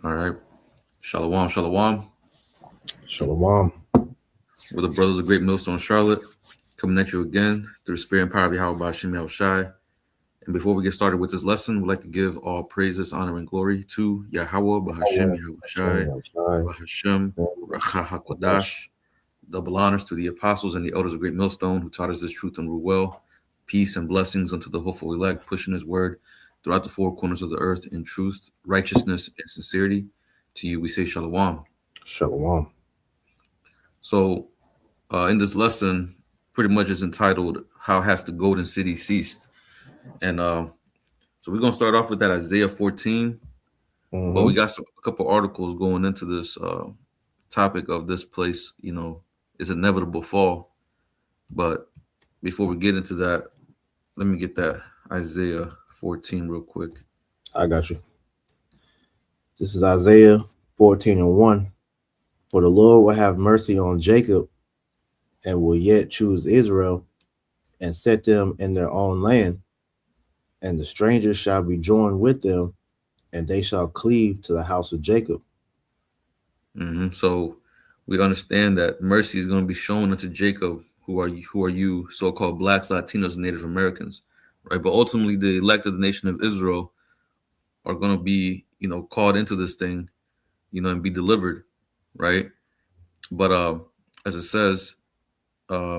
All right. Shalom, shalom. Shalom. We're the brothers of Great Millstone, Charlotte, coming at you again through the spirit and power of Yahweh Bashim Shai. And before we get started with this lesson, we'd like to give all praises, honor, and glory to Yahweh Bahashim Yahweh Shai, Bahashim Racha HaKodash. Double honors to the apostles and the elders of Great Millstone who taught us this truth and rule well. Peace and blessings unto the hopeful elect, pushing his word throughout the four corners of the earth in truth, righteousness, and sincerity. To you we say shalom. Shalom. So in this lesson, pretty much is entitled "How Has the Golden City Ceased?" And so we're gonna start off with that Isaiah 14, but we Mm-hmm. got a couple articles going into this topic of this place. Is inevitable fall. But before we get into that, let me get that Isaiah 14 real quick. I got you. This is Isaiah 14 and 1. For the Lord will have mercy on Jacob and will yet choose Israel and set them in their own land. And the strangers shall be joined with them, and they shall cleave to the house of Jacob. So we understand that mercy is going to be shown unto Jacob, who are you, so-called blacks, Latinos, and Native Americans, right? But ultimately, the elect of the nation of Israel are going to be, called into this thing, and be delivered, right? But as it says,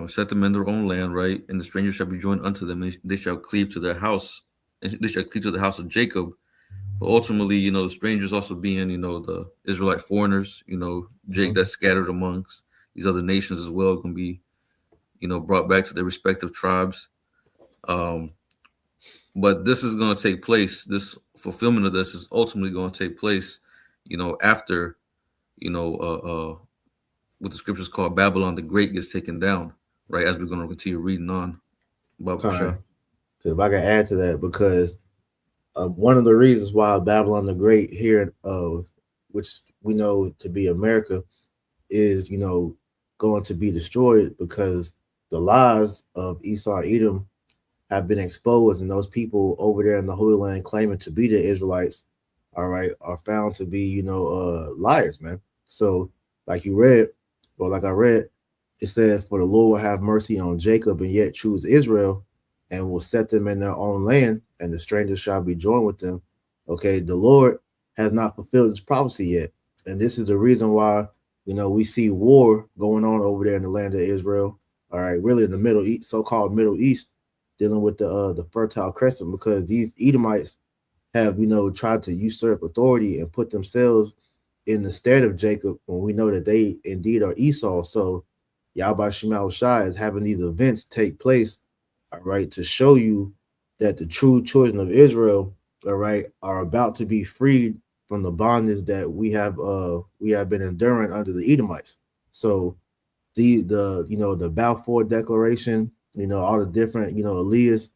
set them in their own land, right? And the strangers shall be joined unto them. They shall cleave to their house, and they shall cleave to the house of Jacob. But ultimately, the strangers also being, the Israelite foreigners, Jake Mhm. that's scattered amongst these other nations as well, can be, brought back to their respective tribes. Um, but this is going to take place. This fulfillment of this is ultimately going to take place, after, you know, uh, uh, what the scriptures call Babylon the Great gets taken down, right? As we're going to continue reading on. Babu Shah. Kind. Because if I can add to that, because one of the reasons why Babylon the Great here, which we know to be America, is going to be destroyed because the lies of Esau Edom have been exposed, and those people over there in the Holy Land claiming to be the Israelites, all right, are found to be liars, man. So, like you read, or like I read, it says, "For the Lord will have mercy on Jacob and yet choose Israel, and will set them in their own land, and the strangers shall be joined with them." Okay, the Lord has not fulfilled His prophecy yet, and this is the reason why we see war going on over there in the land of Israel. All right, really in the Middle East, so-called Middle East, dealing with the Fertile Crescent, because these Edomites have tried to usurp authority and put themselves in the stead of Jacob when we know that they indeed are Esau. So Yahweh Shemal Shai is having these events take place, all right, to show you that the true children of Israel, all right, are about to be freed from the bondage that we have been enduring under the Edomites. So the Balfour Declaration, all the different Elias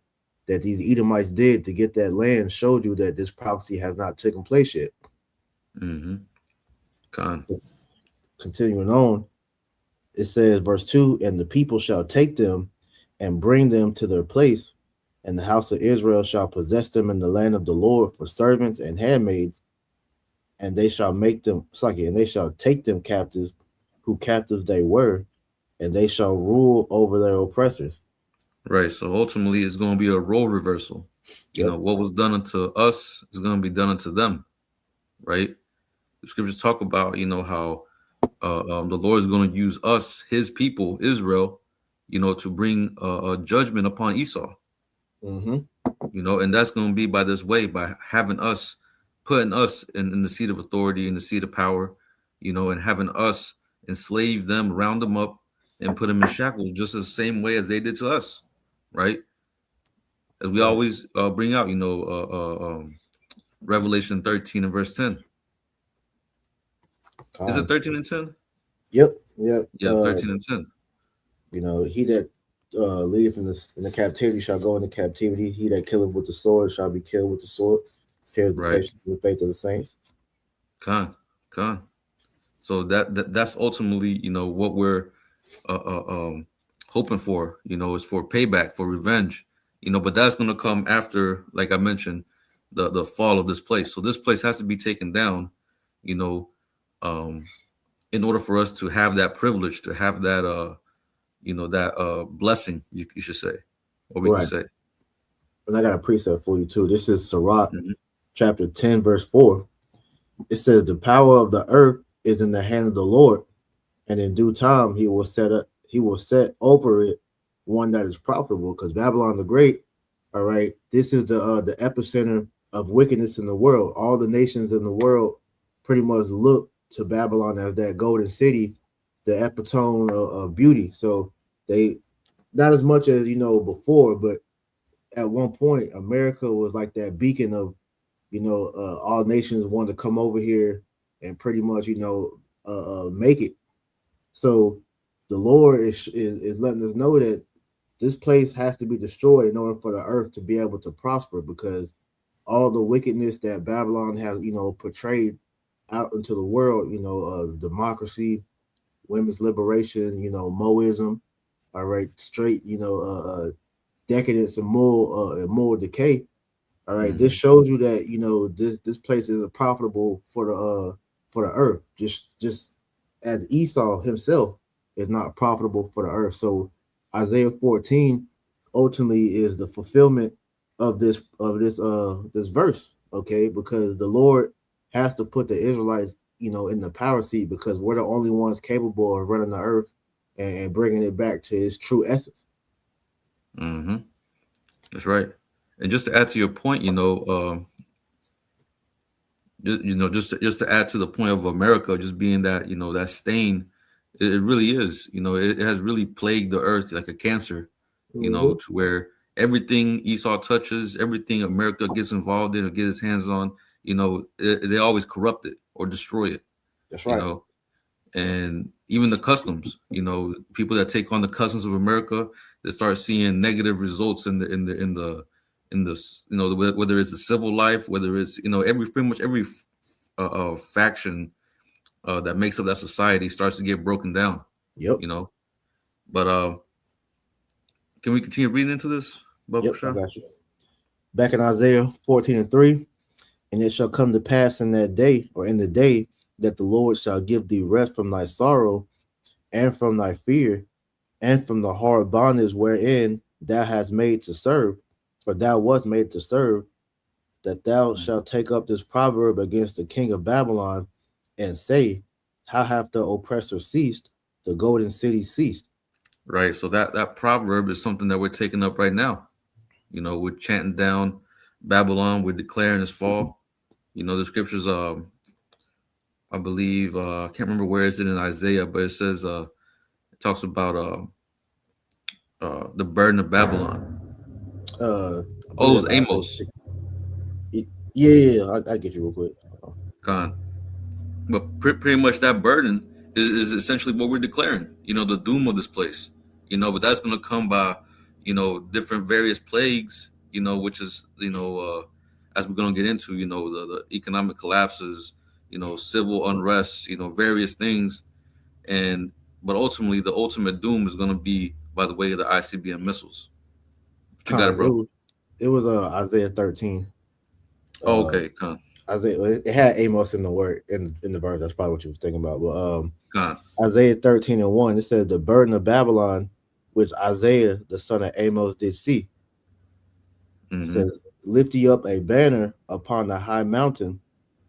that these Edomites did to get that land showed you that this prophecy has not taken place yet. Mm-hmm. Khan. Continuing on, it says, verse 2, and the people shall take them and bring them to their place, and the house of Israel shall possess them in the land of the Lord for servants and handmaids, and they shall make them, and they shall take them captives, who captives they were, and they shall rule over their oppressors. Right. So ultimately, it's going to be a role reversal. Yep. What was done unto us is going to be done unto them. Right. The scriptures talk about, how the Lord is going to use us, His people, Israel, to bring a judgment upon Esau. Mm-hmm. And that's going to be by this way, by having us, putting us in the seat of authority, in the seat of power, and having us enslave them, round them up, and put them in shackles, just the same way as they did to us, right? As we Right. always bring out, Revelation 13 and verse 10. Is it Con. 13 and 10? Yep. Yep. Yeah, 13 and 10. He that leadeth in the captivity shall go into captivity. He that killeth with the sword shall be killed with the sword. Here's the Right. patience and the faith of the saints. Con, con. So that's ultimately, what we're uh, uh, um, hoping for, is for payback, for revenge, but that's going to come after, like I mentioned, the fall of this place. So this place has to be taken down, you know, in order for us to have that privilege, to have that that blessing, you should say, or we could Right. say. And I got a precept for you too. This is Sirach Mhm. chapter 10, verse 4. It says, the power of the earth is in the hand of the Lord, and in due time he will set over it one that is profitable. Because Babylon the Great, all right, this is the epicenter of wickedness in the world. All the nations in the world pretty much look to Babylon as that golden city, the epitome of beauty. So they, not as much as before, but at one point America was like that beacon of all nations wanted to come over here and pretty much make it. So the Lord is letting us know that this place has to be destroyed in order for the earth to be able to prosper, because all the wickedness that Babylon has portrayed out into the world, democracy, women's liberation, Moism, all right, straight, decadence and moral decay. All right, this Mhm. shows you that this place is profitable for the earth. Just as Esau himself is not profitable for the earth. So Isaiah 14 ultimately is the fulfillment of this verse. Okay, because the Lord has to put the Israelites in the power seat, because we're the only ones capable of running the earth and bringing it back to its true essence. Mhm. That's right. And just to add to your point, just to add to the point of America just being that that stain, it really is. It has really plagued the earth like a cancer. Mm-hmm. To where everything Esau touches, everything America gets involved in or gets its hands on, they always corrupt it or destroy it. That's You right. know, and even the customs. People that take on the customs of America, they start seeing negative results whether it's a civil life, whether it's every pretty much every faction that makes up that society starts to get broken down. Yep. You know, but can we continue reading into this, Bubba Yep. I Shah? got you. Back in Isaiah 14 and 3, and it shall come to pass in that day, or in the day, that the Lord shall give thee rest from thy sorrow and from thy fear and from the hard bondage wherein thou hast made to serve, or thou wast made to serve, that thou shalt take up this proverb against the king of Babylon and say, how hath the oppressor ceased? The golden city ceased. Right. So that proverb is something that we're taking up right now. We're chanting down Babylon. We're declaring its fall. The scriptures. I believe I can't remember where is it in Isaiah, but it says it talks about the burden of Babylon. I Oh, believe it that's was Isaiah Amos. 6. Yeah, I get you real quick. Con. But pretty much that burden is essentially what we're declaring. The doom of this place. But that's going to come by different various plagues. Which is as we're going to get into the economic collapses. Civil unrest. Various things. And but ultimately the ultimate doom is going to be by the way of the ICBM missiles. But you got it, Con, bro. it was Isaiah 13. Oh, Uh okay, con, Isaiah, it had Amos in the word in the verse. That's probably what you was thinking about. But con. Isaiah 13 and 1, it says the burden of Babylon, which Isaiah the son of Amos did see. It Mm-hmm. says, lift ye up a banner upon the high mountain,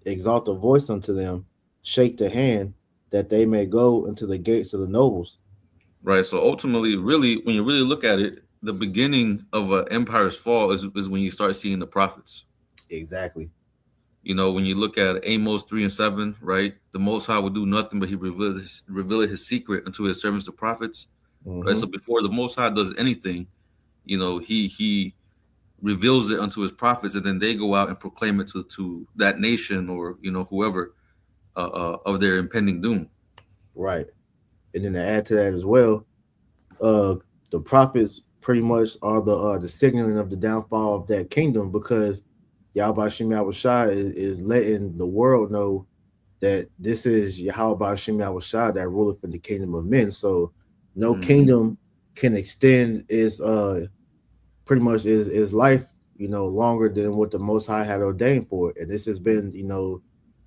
exalt a voice unto them, shake the hand, that they may go into the gates of the nobles. Right. So ultimately, really, when you really look at it, the beginning of an empire's fall is when you start seeing the prophets. Exactly. When you look at Amos 3:7, right? The Most High will do nothing, but He revealed His secret unto His servants, the prophets. Right. So Mm-hmm. before the Most High does anything, He reveals it unto His prophets, and then they go out and proclaim it to that nation or whoever of their impending doom. Right. And then to add to that as well, uh the prophets pretty much are the signaling of the downfall of that kingdom, because Yahweh Shem Shai is letting the world know that this is Yahweh Shem Shai that ruleth in the kingdom of men. So no Mm-hmm. kingdom can extend its pretty much is life, longer than what the Most High had ordained for it. And this has been,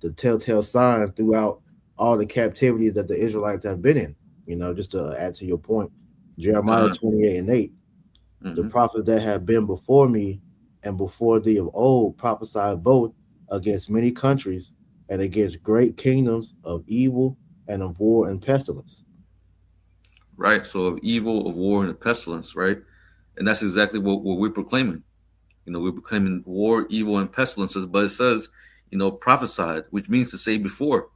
the telltale sign throughout all the captivities that the Israelites have been in. Just to add to your point, Jeremiah Con. 28:8, the Hmm. prophets that have been before me and before thee of old prophesied both against many countries and against great kingdoms of evil and of war and pestilence. Right. So of evil, of war, and of pestilence, right? And that's exactly what we're proclaiming. We're proclaiming war, evil, and pestilences, but it says, prophesied, which means to say before.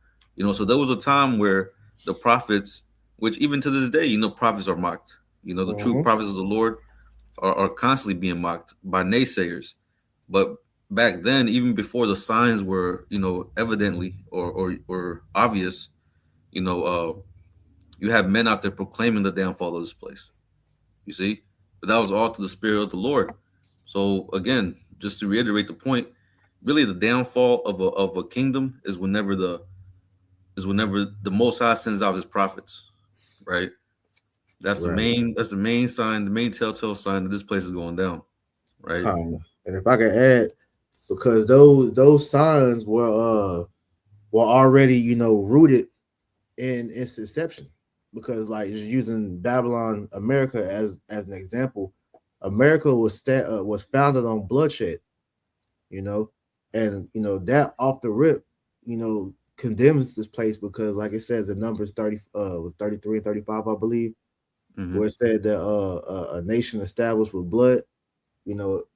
So there was a time where the prophets, which even to this day, prophets are mocked. The true Mm-hmm. prophets of the Lord are constantly being mocked by naysayers. But back then, even before the signs were, evidently or obvious, you know, uh, you have men out there proclaiming the downfall of this place. You see, but that was all to the spirit of the Lord. So again, just to reiterate the point, really the downfall of a kingdom is whenever the Most High sends out His prophets, right? Right. That's the main sign, the main telltale sign that this place is going down, right? Kind of. And if I could add, because those signs were already rooted in its inception. Because like just using Babylon, America as an example, America was founded on bloodshed, you know, and that off the rip, condemns this place because like it says in Numbers 30 was 33 and 35, I believe, Hmm. where it said that a nation established with blood,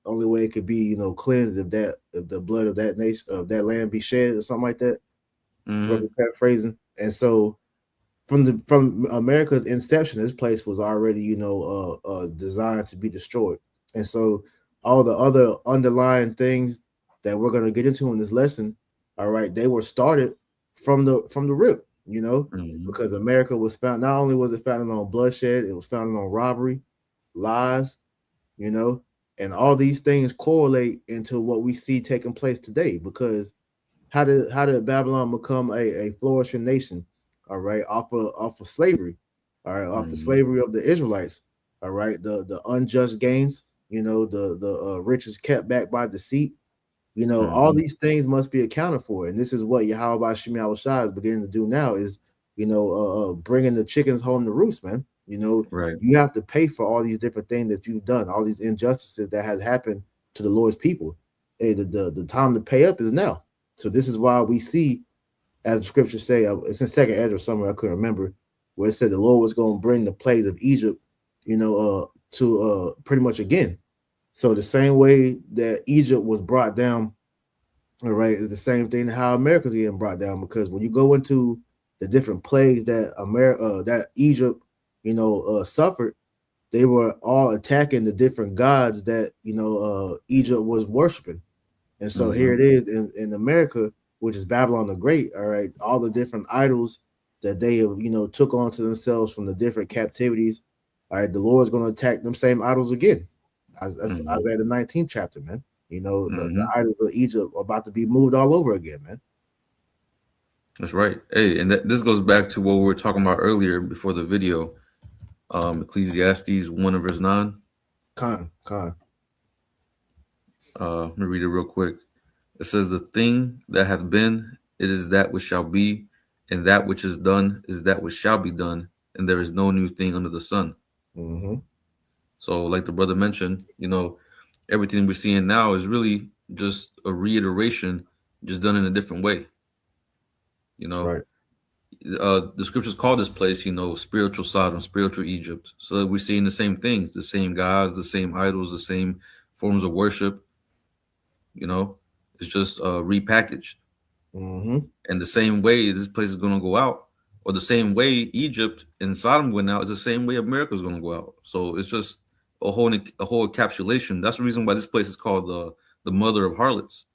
only way it could be cleansed if the blood of that nation of that land be shed or something like that, Hmm. roughly paraphrasing. And so from America's inception, this place was already designed to be destroyed. And so all the other underlying things that we're going to get into in this lesson, all right, they were started from the rip, Hmm. because America was found. Not only was it founded on bloodshed, it was founded on robbery, lies, you know, and all these things correlate into what we see taking place today. Because how did Babylon become a flourishing nation? All right, off of slavery, all right, off the Hmm. slavery of the Israelites. All right, the unjust gains, the riches kept back by deceit. All Hmm. these things must be accounted for, and this is what Yahweh Shem Shai is beginning to do now. Is bringing the chickens home to roost, man. Right. You have to pay for all these different things that you've done, all these injustices that has happened to the Lord's people. Hey, the time to pay up is now. So this is why we see, as the scriptures say, it's in Second Ezra somewhere I couldn't remember, where it said the Lord was going to bring the plagues of Egypt, to pretty much again. So the same way that Egypt was brought down, all right, is the same thing how America's getting brought down. Because when you go into the different plagues that that Egypt, suffered, they were all attacking the different gods that Egypt was worshiping. And so here Hmm. it is in America, which is Babylon the Great. All right, all the different idols that they have, took onto themselves from the different captivities. All right, the Lord's going to attack them same idols again. That's Hmm. Isaiah the 19th chapter, man. The Hmm. idols of Egypt are about to be moved all over again, man. That's right. Hey, and this goes back to what we were talking about earlier before the video. Ecclesiastes 1 and verse 9. Con. Let me read it real quick. It says, "The thing that hath been, it is that which shall be, and that which is done is that which shall be done, and there is no new thing under the sun." Mm-hmm. So, like the brother mentioned, everything we're seeing now is really just a reiteration, just done in a different way. You That's know, right. the scriptures call this place, spiritual Sodom, spiritual Egypt. So we're seeing the same things, the same gods, the same idols, the same forms of worship. You know, it's just repackaged. Mm-hmm. And the same way this place is going to go out, or the same way Egypt and Sodom went out, is the same way America is going to go out. So it's just a whole encapsulation. That's the reason why this place is called the mother of harlots.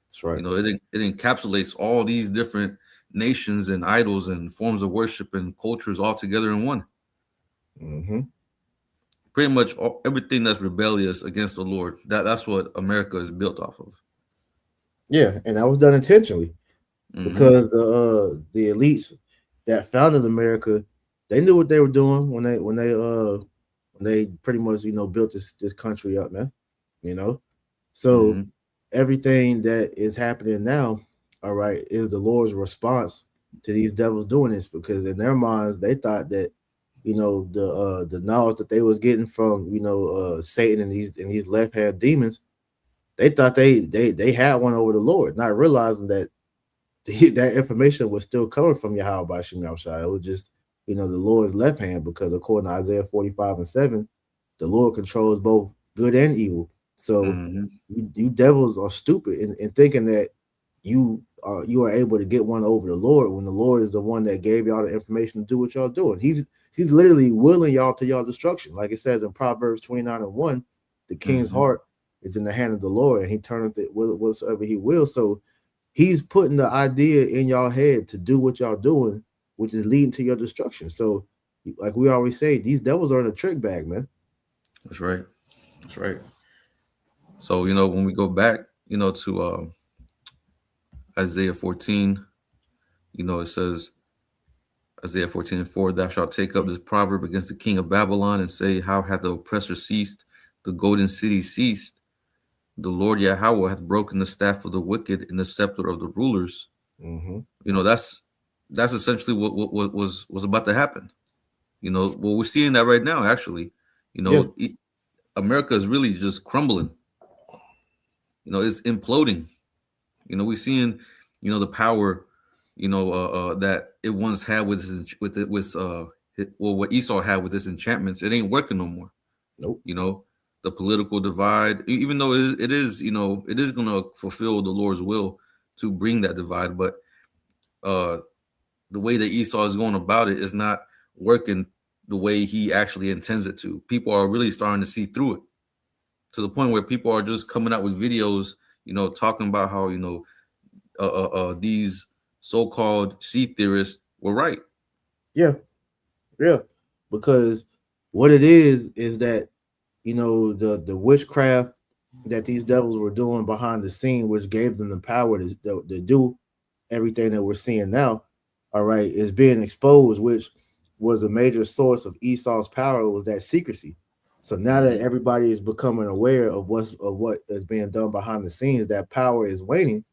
That's right. It encapsulates all these different nations and idols and forms of worship and cultures all together in one. Mm-hmm. Pretty much everything that's rebellious against the Lord. That's what America is built off of. Yeah, and that was done intentionally Hmm. because the elites that founded America, they knew what they were doing when they pretty much built this country up, man. You know, so Hmm. everything that is happening now all right, is the Lord's response to these devils doing this, because in their minds they thought that, you know, the knowledge that they was getting from, you know, Satan and these left hand demons, they thought they had one over the Lord, not realizing that that information was still coming from Yahweh by Shem Shai. It was just, you know, the Lord's left hand, because according to Isaiah 45:7, the Lord controls both good and evil. So Mm-hmm. you devils are stupid in thinking that you are able to get one over the Lord, when the Lord is the one that gave y'all the information to do what y'all doing. He's literally willing y'all to y'all destruction. Like it says in Proverbs 29:1, the king's Mm-hmm. heart is in the hand of the Lord, and he turneth it whatsoever he will. So he's putting the idea in y'all head to do what y'all doing, which is leading to your destruction. So, like we always say, these devils are in a trick bag, man. That's right. That's right. So, you know, when we go back, you know, to Isaiah 14, you know, it says, Isaiah 14:4, thou shalt take up this proverb against the king of Babylon and say, how hath the oppressor ceased? The golden city ceased. The Lord Yahweh hath broken the staff of the wicked and the scepter of the rulers. Mm-hmm. You know, that's essentially what was about to happen. You know, well, we're seeing that right now, actually. You Yeah, know, America is really just crumbling. You know, it's imploding. You know, we're seeing, you know, the power, you know, that it once had with well, what Esau had with his enchantments. It ain't working no more. nope. You know, the political divide, even though it is, you know, it is going to fulfill the Lord's will to bring that divide, but uh, the way that Esau is going about it is not working the way he actually intends it to. People are really starting to see through it, to the point where people are just coming out with videos, you know, talking about how, you know, these so-called sea theorists were right. Yeah, yeah. Because what it is that, you know, the witchcraft that these devils were doing behind the scene, which gave them the power to do everything that we're seeing now, all right, is being exposed, which was a major source of Esau's power, was that secrecy. So now that Mm-hmm. everybody is becoming aware of what is being done behind the scenes, that power is waning,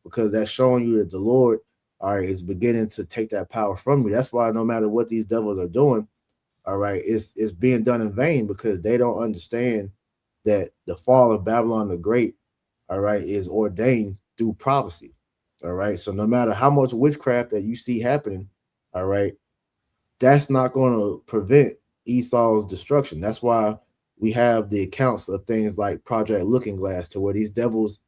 because that's showing you that the Lord, all right, is beginning to take that power from you. That's why no matter what these devils are doing, all right, it's being done in vain, because they don't understand that the fall of Babylon the Great, all right, is ordained through prophecy. All right. So no matter how much witchcraft that you see happening, all right, that's not going to prevent Esau's destruction. That's why we have the accounts of things like Project Looking Glass, to where these devils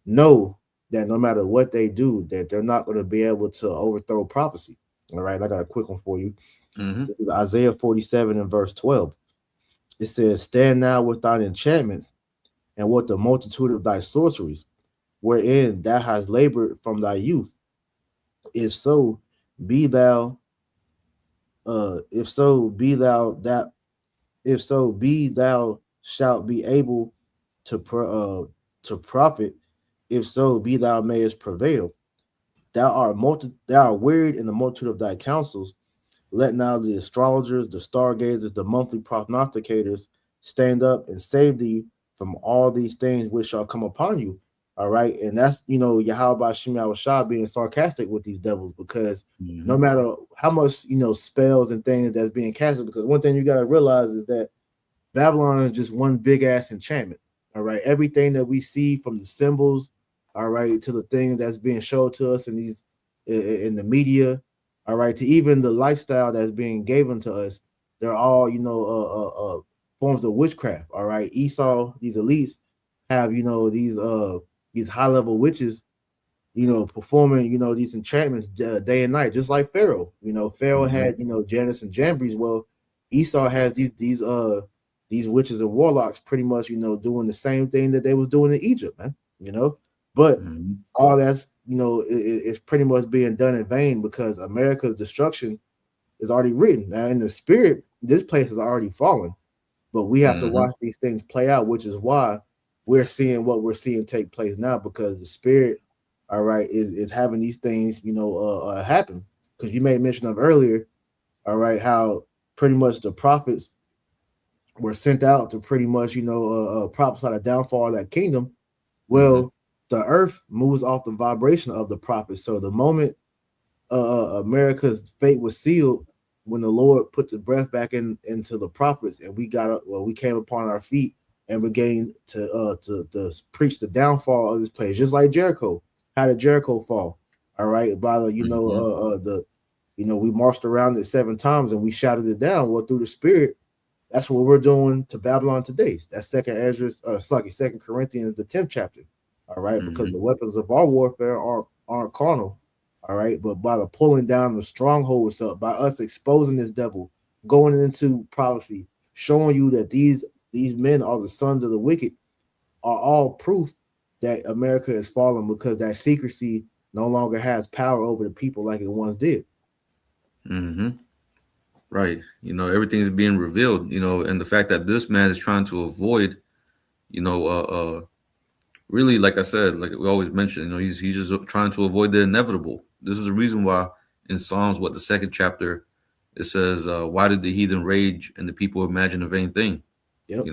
know that no matter what they do, that they're not going to be able to overthrow prophecy. All right. I got a quick one for you. Mm-hmm. This is Isaiah 47 and verse 12. It says, stand now with thine enchantments and with the multitude of thy sorceries, wherein thou hast labored from thy youth. If so, be thou, if so, be thou that, if so, be thou shalt be able to to profit. If so, be thou mayest prevail. Thou art wearied in the multitude of thy counsels. Let now the astrologers, the stargazers, the monthly prognosticators stand up and save thee from all these things which shall come upon you. All right. And that's, you know, Yahweh Shem Shah being sarcastic with these devils, because no Mm-hmm. matter how much, you know, spells and things that's being casted, because one thing you got to realize is that Babylon is just one big ass enchantment. All right. Everything that we see, from the symbols, all right, to the thing that's being showed to us in these in the media, all right, to even the lifestyle that's being given to us, they're all, you know, forms of witchcraft. All right. Esau, these elites have, you know, these high level witches, you know, performing, you know, these enchantments day and night, just like Pharaoh. You know, Pharaoh Mm-hmm. had, you know, Janus and Jambres. Well, Esau has these witches and warlocks pretty much, you know, doing the same thing that they was doing in Egypt, man. You know, but Mm-hmm. all that's, you know, it's pretty much being done in vain, because America's destruction is already written. Now, in the spirit, this place is already fallen, but we have to Mm-hmm. watch these things play out, which is why we're seeing what we're seeing take place now, because the spirit, all right, is having these things, you know, happen. Because you made mention of earlier, all right, how pretty much the prophets were sent out to pretty much, you know, prophesy the downfall of that kingdom. Mm-hmm. Well, the earth moves off the vibration of the prophet. So the moment America's fate was sealed, when the Lord put the breath back into the prophets, and we got we came upon our feet and began to preach the downfall of this place, just like Jericho. How did Jericho fall? All right, by the we marched around it 7 times and we shouted it down. Well, through the Spirit, that's what we're doing to Babylon today. That's Second Corinthians, the 10th chapter. All right, because the weapons of our warfare aren't carnal. All right, but by the pulling down the strongholds up, by us exposing this devil, going into prophecy, showing you that these men are the sons of the wicked, are all proof that America is fallen, because that secrecy no longer has power over the people like it once did. Right. Everything is being revealed, and the fact that this man is trying to avoid, really, like I said, like we always mention, he's just trying to avoid the inevitable. This is the reason why in Psalms, the 2nd chapter, it says, why did the heathen rage and the people imagine a vain thing? Yep.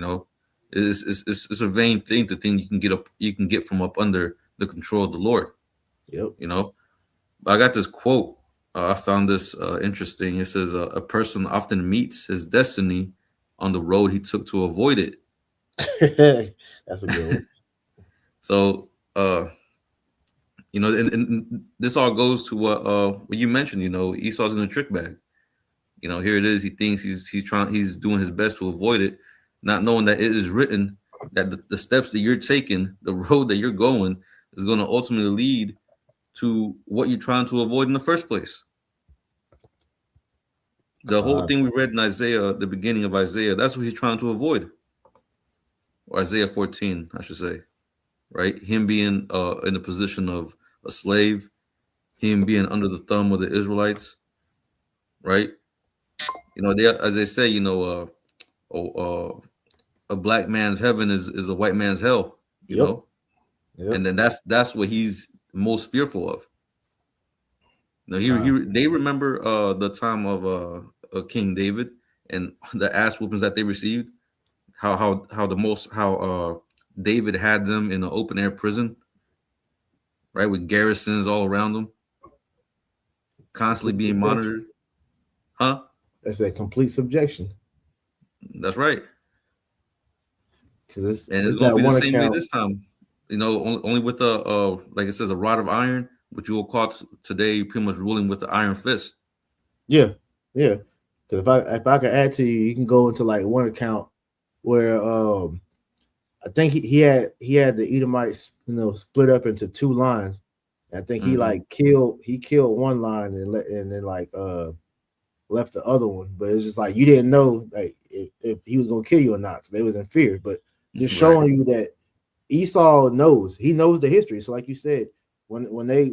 It's a vain thing to think you can get from up under the control of the Lord. Yep. I got this quote. I found this interesting. It says, a person often meets his destiny on the road he took to avoid it. That's a good one. So, and this all goes to what you mentioned. Esau's in a trick bag. Here it is. He thinks he's doing his best to avoid it, not knowing that it is written that the steps that you're taking, the road that you're going, is going to ultimately lead to what you're trying to avoid in the first place. The whole thing we read in Isaiah, the beginning of Isaiah, that's what he's trying to avoid. Or Isaiah 14, I should say. Right? Him being in the position of a slave, him being under the thumb of the Israelites, right? As they say, a black man's heaven is a white man's hell, you know? Yep. And then that's what he's most fearful of. They remember the time of King David and the ass whoopings that they received. How David had them in an open air prison, right, with garrisons all around them, constantly being monitored. Huh? That's a complete subjection. That's right. And it's going to be the same way this time. Only with like it says, a rod of iron, which you will call today pretty much ruling with the iron fist. Yeah. Because if I could add to you, you can go into like one account where I think he had the Edomites, split up into 2 lines. I think he killed one line and then left the other one. But it's just like you didn't know like if he was gonna kill you or not. So they was in fear. But just showing you that Esau knows. He knows the history. So like you said, when they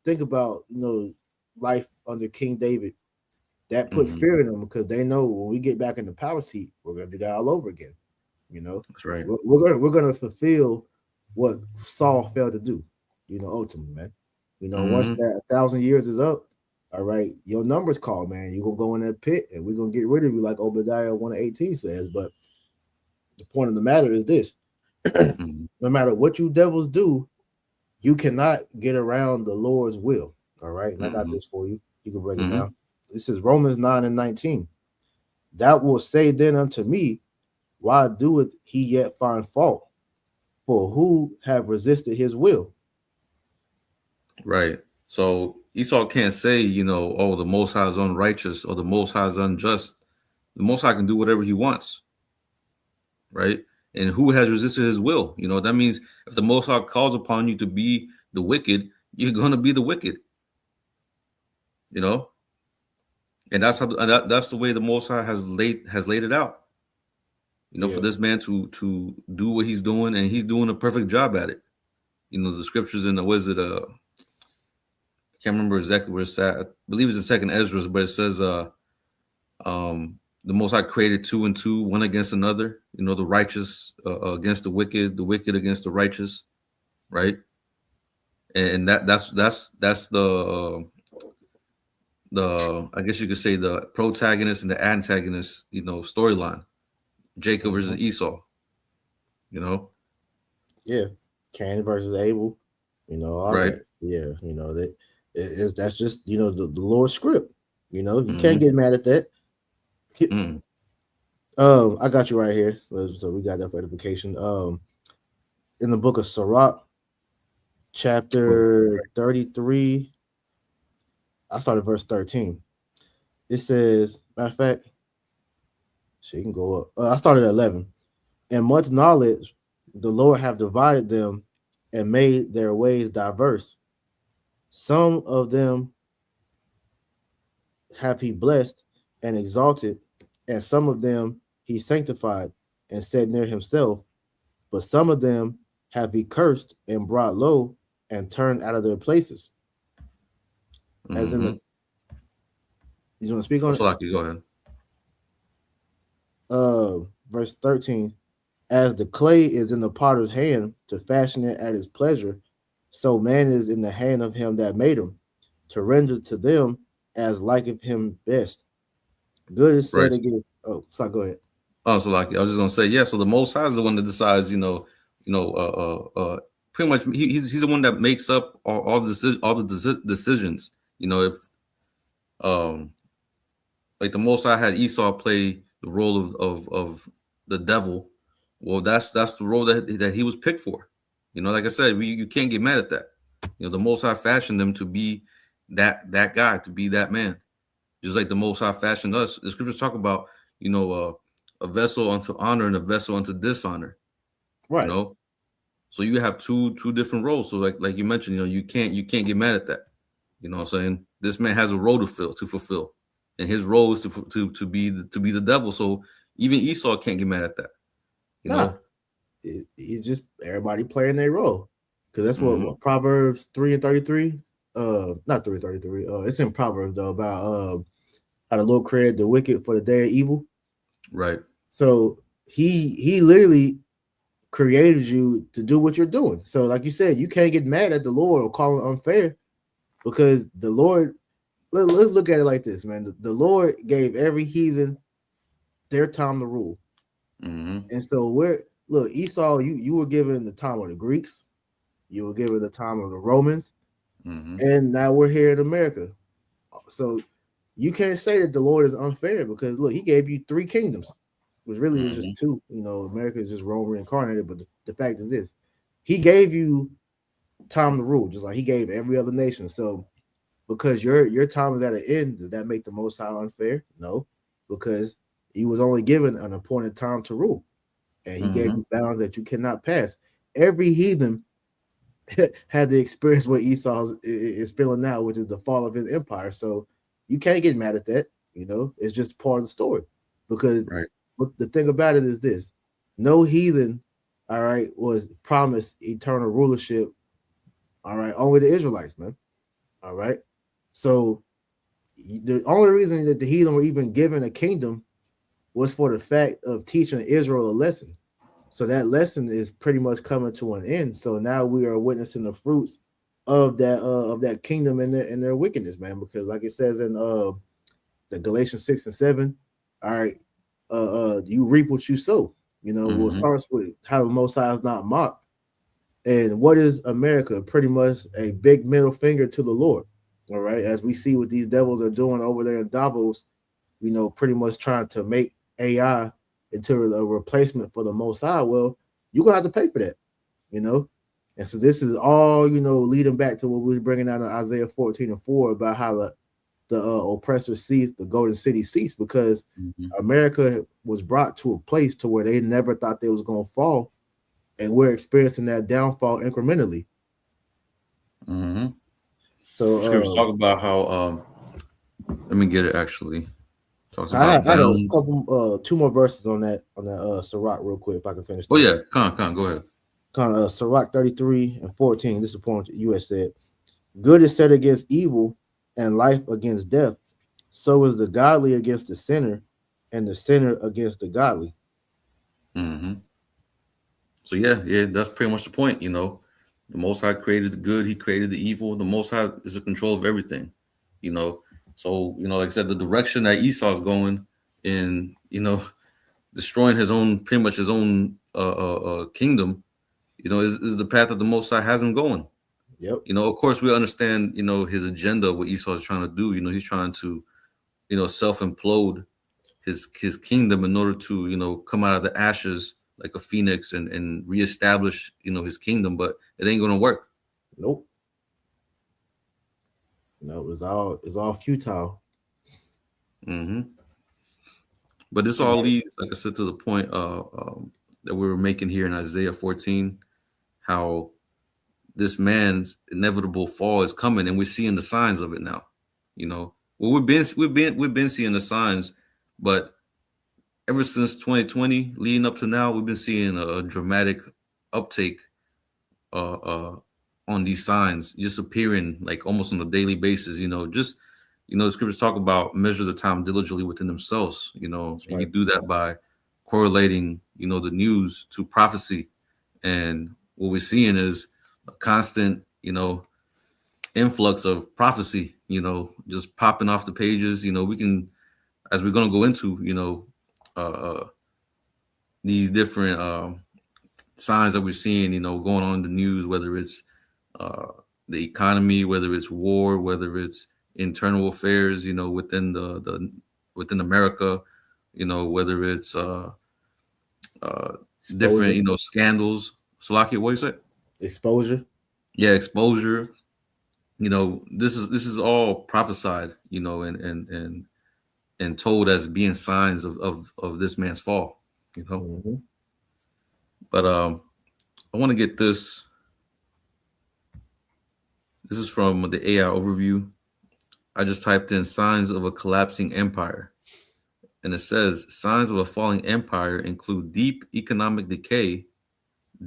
think about life under King David, that puts fear in them, because they know when we get back in the power seat, we're gonna do that all over again. That's right. We're gonna fulfill what Saul failed to do. Ultimately, man. Once that 1,000 years is up, all right, your numbers call, man. You're gonna go in that pit, and we're gonna get rid of you, like Obadiah 1:18 says. But the point of the matter is this: no matter what you devils do, you cannot get around the Lord's will. All right, and I got this for you. You can break it down. This is Romans 9:19. That will say then unto me, why doeth he yet find fault? For who have resisted his will? Right. So Esau can't say, oh, the Most High is unrighteous or the Most High is unjust. The Most High can do whatever he wants. Right. And who has resisted his will? That means if the Most High calls upon you to be the wicked, you're going to be the wicked. And that's that's the way the Most High has laid it out. For this man to do what he's doing, and he's doing a perfect job at it. The scriptures in the I can't remember exactly where it's at. I believe it's in 2nd Ezra, but it says the Most High created 2 and 2, one against another. The righteous against the wicked against the righteous, right? And that's the I guess you could say the protagonist and the antagonist, storyline. Jacob versus Esau. Yeah. Cain versus Abel, all Right. that. Yeah, that's just the Lord's script. You can't Mm-hmm. get mad at that. Mm. I got you right here. So we got that for edification. In the book of Sirach, chapter 33, I started verse 13. It says, matter of fact, she can go up. I started at 11. And much knowledge the Lord have divided them and made their ways diverse. Some of them have he blessed and exalted, and some of them he sanctified and set near himself. But some of them have he cursed and brought low and turned out of their places. As in Mm-hmm. the, you want to speak on That's it? like you go ahead. Verse 13. As the clay is in the potter's hand to fashion it at his pleasure, so man is in the hand of him that made him, to render to them as liketh him best. Good is Right. said against. Oh, sorry, go ahead. Oh, so like I was just gonna say, yeah. So the Most High is the one that decides, pretty much he's the one that makes up all the decisions. If um like the Most High had Esau play the role of the devil, well, that's the role that he was picked for. Like I said, you can't get mad at that. The Most High fashioned them to be that guy, to be that man, just like the Most High fashioned us. The scriptures talk about, a vessel unto honor and a vessel unto dishonor. You Right. know, so you have two different roles. So like you mentioned, you can't get mad at that. You know what I'm saying? This man has a role to fulfill, and his role is to be the devil. So even Esau can't get mad at that. You Nah, know. it just everybody playing their role, because that's Mm-hmm. what Proverbs 3:33. Not 3:33. It's in Proverbs though about how the Lord created the wicked for the day of evil. Right. So he literally created you to do what you're doing. So like you said, you can't get mad at the Lord or call it unfair, because the Lord. Let's look at it like this, man. The Lord gave every heathen their time to rule. Mm-hmm. And so look, Esau, you were given the time of the Greeks, you were given the time of the Romans, Mm-hmm. and now we're here in America. So you can't say that the Lord is unfair, because look, he gave you three kingdoms, which really is just two. America is just Rome reincarnated, but the fact is this: he gave you time to rule, just like he gave every other nation. So because your time is at an end, does that make the Most High unfair? No, because he was only given an appointed time to rule, and he gave Mm-hmm. you bounds that you cannot pass. Every heathen had the experience what Esau is feeling now, which is the fall of his empire. So you can't get mad at that. It's just part of the story. Because Right. the thing about it is this: no heathen, all right, was promised eternal rulership. All right, only the Israelites, man. All right. So the only reason that the heathen were even given a kingdom was for the fact of teaching Israel a lesson. So that lesson is pretty much coming to an end. So now we are witnessing the fruits of that kingdom and their wickedness, man. Because like it says in the Galatians 6 and 7, all right, you reap what you sow. Well, it Mm-hmm. starts with how the Most High is not mocked. And what is America? Pretty much a big middle finger to the Lord. All right, as we see what these devils are doing over there in Davos, pretty much trying to make AI into a replacement for the Most High. Well, you're gonna have to pay for that, And so this is all leading back to what we were bringing out in Isaiah 14:4 about how the oppressor ceased, the golden city ceased, because Mm-hmm. America was brought to a place to where they never thought they was gonna fall, and we're experiencing that downfall incrementally. Mm-hmm. Scriptures So talk about how let me get it actually. Talks I about had a bounds. couple, two more verses on that Sirach real quick, if I can finish Oh that. yeah, come on, go ahead. Kind of Sirach 33:14. This is the point you had said. Good is set against evil, and life against death. So is the godly against the sinner, and the sinner against the godly. Mm-hmm. So yeah, that's pretty much the point. The Most High created the good; He created the evil. The Most High is in control of everything. You know, so like I said, the direction that Esau's going in, destroying pretty much his own kingdom. is the path that the Most High has him going. Yep. Of course, we understand, his agenda, what Esau is trying to do. He's trying to, self implode his kingdom in order to, come out of the ashes like a phoenix and reestablish, his kingdom. But it ain't gonna work. Nope. No, it's all futile. Mm-hmm. But this all leads, like I said, to the point that we were making here in Isaiah 14, how this man's inevitable fall is coming, and we're seeing the signs of it now. Well, we've been seeing the signs, but ever since 2020, leading up to now, we've been seeing a dramatic uptake on these signs just appearing like almost on a daily basis. The scriptures talk about measure the time diligently within themselves. That's And right. you do that by correlating, the news to prophecy, and what we're seeing is a constant, influx of prophecy, just popping off the pages. We can, as we're going to go into, these different signs that we're seeing, going on in the news, whether it's the economy, whether it's war, whether it's internal affairs, within within America, whether it's different, Exposure. scandals. Salakia, what you say? Exposure. Yeah, exposure. This is all prophesied, and told as being signs of this man's fall. Mm-hmm. But I want to get this. This is from the AI overview. I just typed in signs of a collapsing empire. And it says signs of a falling empire include deep economic decay,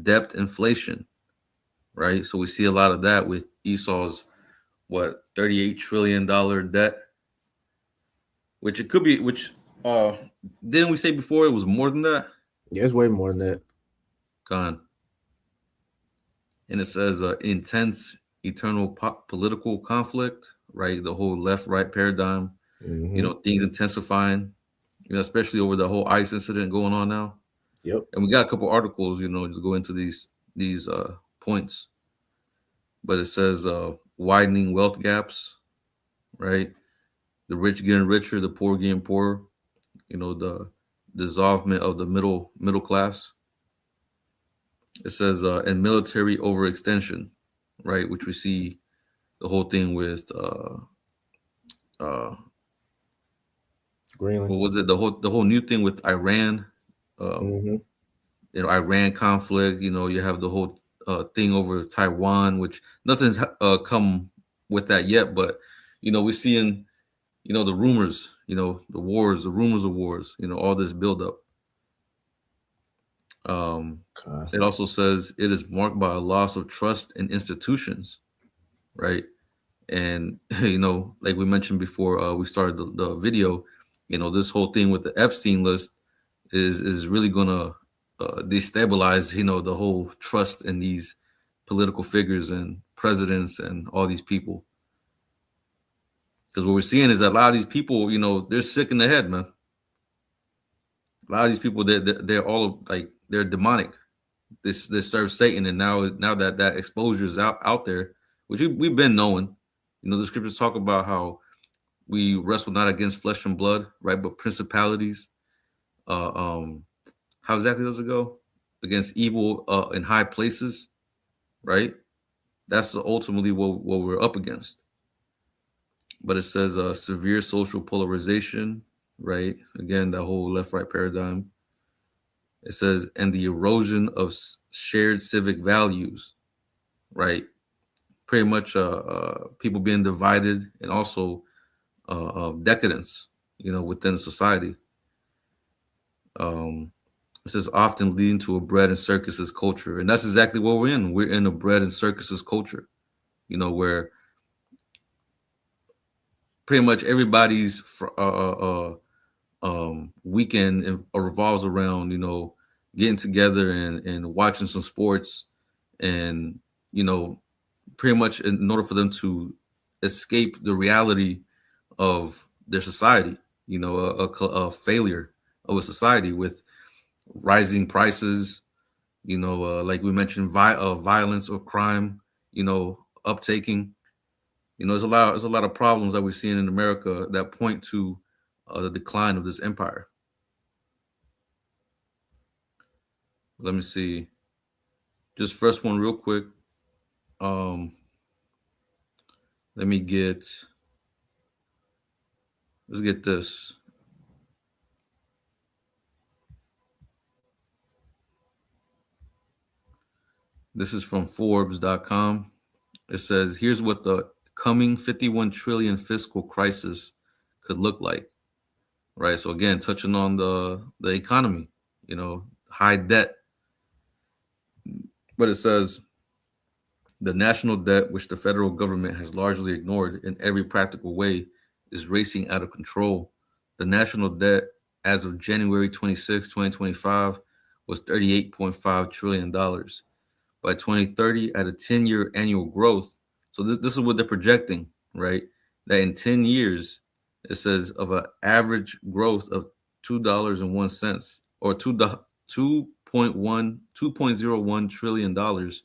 debt inflation, right? So we see a lot of that with Esau's $38 trillion debt, which it could be, which didn't we say before it was more than that? Yeah, it's way more than that. Gone. And it says intense eternal political conflict, right? The whole left-right paradigm, Mm-hmm. things intensifying, especially over the whole ICE incident going on now. Yep. And we got a couple articles, just go into these points. But it says widening wealth gaps, right? The rich getting richer, the poor getting poorer. The dissolvement of the middle class. It says and military overextension, right? Which we see the whole thing with Greenland. what was it? The whole new thing with Iran, Mm-hmm. Iran conflict. You have the whole thing over Taiwan, which nothing's come with that yet. But we're seeing the rumors, the wars, the rumors of wars. All this buildup. It also says it is marked by a loss of trust in institutions, right? And like we mentioned before, we started the video. This whole thing with the Epstein list is really gonna destabilize, the whole trust in these political figures and presidents and all these people. Because what we're seeing is that a lot of these people, they're sick in the head, man. A lot of these people, they're all like they're demonic. They serve Satan, and now that exposure is out there, which we've been knowing. The scriptures talk about how we wrestle not against flesh and blood, right, but principalities. How exactly does it go? Against evil in high places, right? That's ultimately what we're up against. But it says severe social polarization, right? Again, that whole left-right paradigm. It says, and the erosion of shared civic values, right? Pretty much people being divided, and also decadence, within society. This is often leading to a bread and circuses culture, and that's exactly what we're in. We're in a bread and circuses culture, where pretty much everybody's weekend revolves around, getting together and watching some sports, and pretty much in order for them to escape the reality of their society, a failure of a society with rising prices, like we mentioned, violence or crime, uptaking. There's a lot of problems that we're seeing in America that point to the decline of this empire. Let me see. Just first one real quick. Um, let me get. Let's get this. This is from Forbes.com. It says, here's what the coming 51 trillion fiscal crisis could look like. Right. So again, touching on the economy, high debt. But it says the national debt, which the federal government has largely ignored in every practical way, is racing out of control. The national debt as of January 26, 2025, was $38.5 trillion. By 2030, at a 10-year annual growth, so this is what they're projecting, right? That in 10 years, it says of an average growth of $2.01 or 2.01 trillion dollars,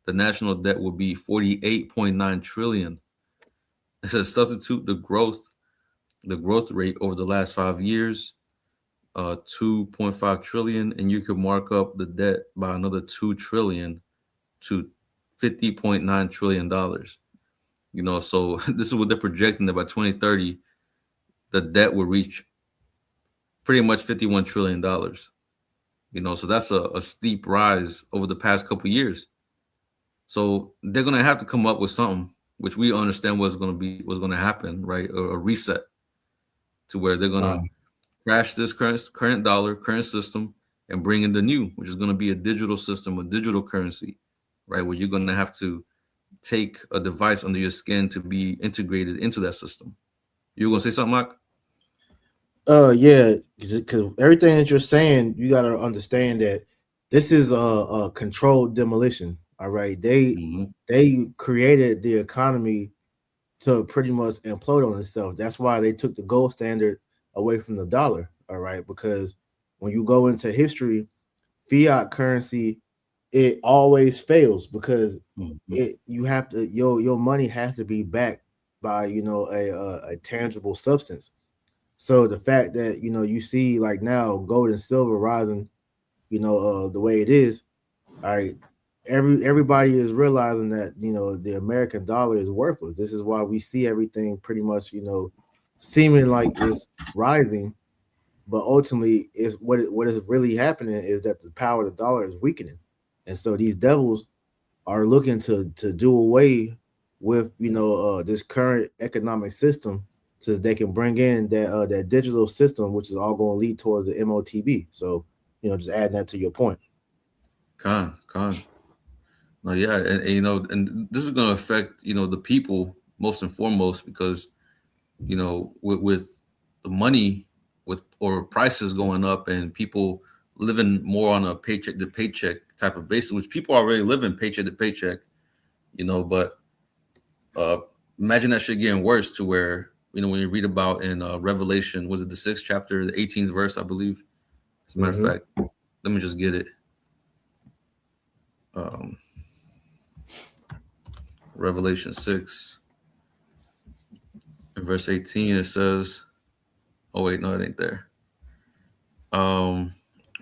the national debt will be 48.9 trillion. It says substitute the growth rate over the last 5 years, 2.5 trillion, and you could mark up the debt by another 2 trillion to $50.9 trillion. So this is what they're projecting, that by 2030, the debt will reach pretty much $51 trillion. So that's a steep rise over the past couple of years. So they're gonna have to come up with something, which we understand what's gonna happen, right? A reset to where they're gonna crash this current dollar, current system, and bring in the new, which is gonna be a digital system, a digital currency, right? Where you're gonna have to take a device under your skin to be integrated into that system. You gonna say something, Mike? Yeah, because everything that you're saying, you got to understand that this is a controlled demolition. All right, they created the economy to pretty much implode on itself. That's why they took the gold standard away from the dollar. All right, because when you go into history, fiat currency, it always fails because you have to your money has to be backed by a tangible substance. So the fact that you see like now gold and silver rising, the way it is, all right, everybody is realizing that the American dollar is worthless. This is why we see everything pretty much seeming like it's rising, but ultimately is what is really happening is that the power of the dollar is weakening, and so these devils are looking to do away with this current economic system so that they can bring in that digital system, which is all going to lead towards the MOTB. So, just adding that to your point. Con. No, yeah, and this is going to affect the people most and foremost because with the money or prices going up and people living more on a paycheck to paycheck type of basis, which people are already living paycheck to paycheck, but imagine that shit getting worse to where when you read about in Revelation, was it the 6th chapter, the 18th verse, I believe. As a matter of fact, let me just get it. Revelation 6 in verse 18, it says, oh wait, no, it ain't there. Where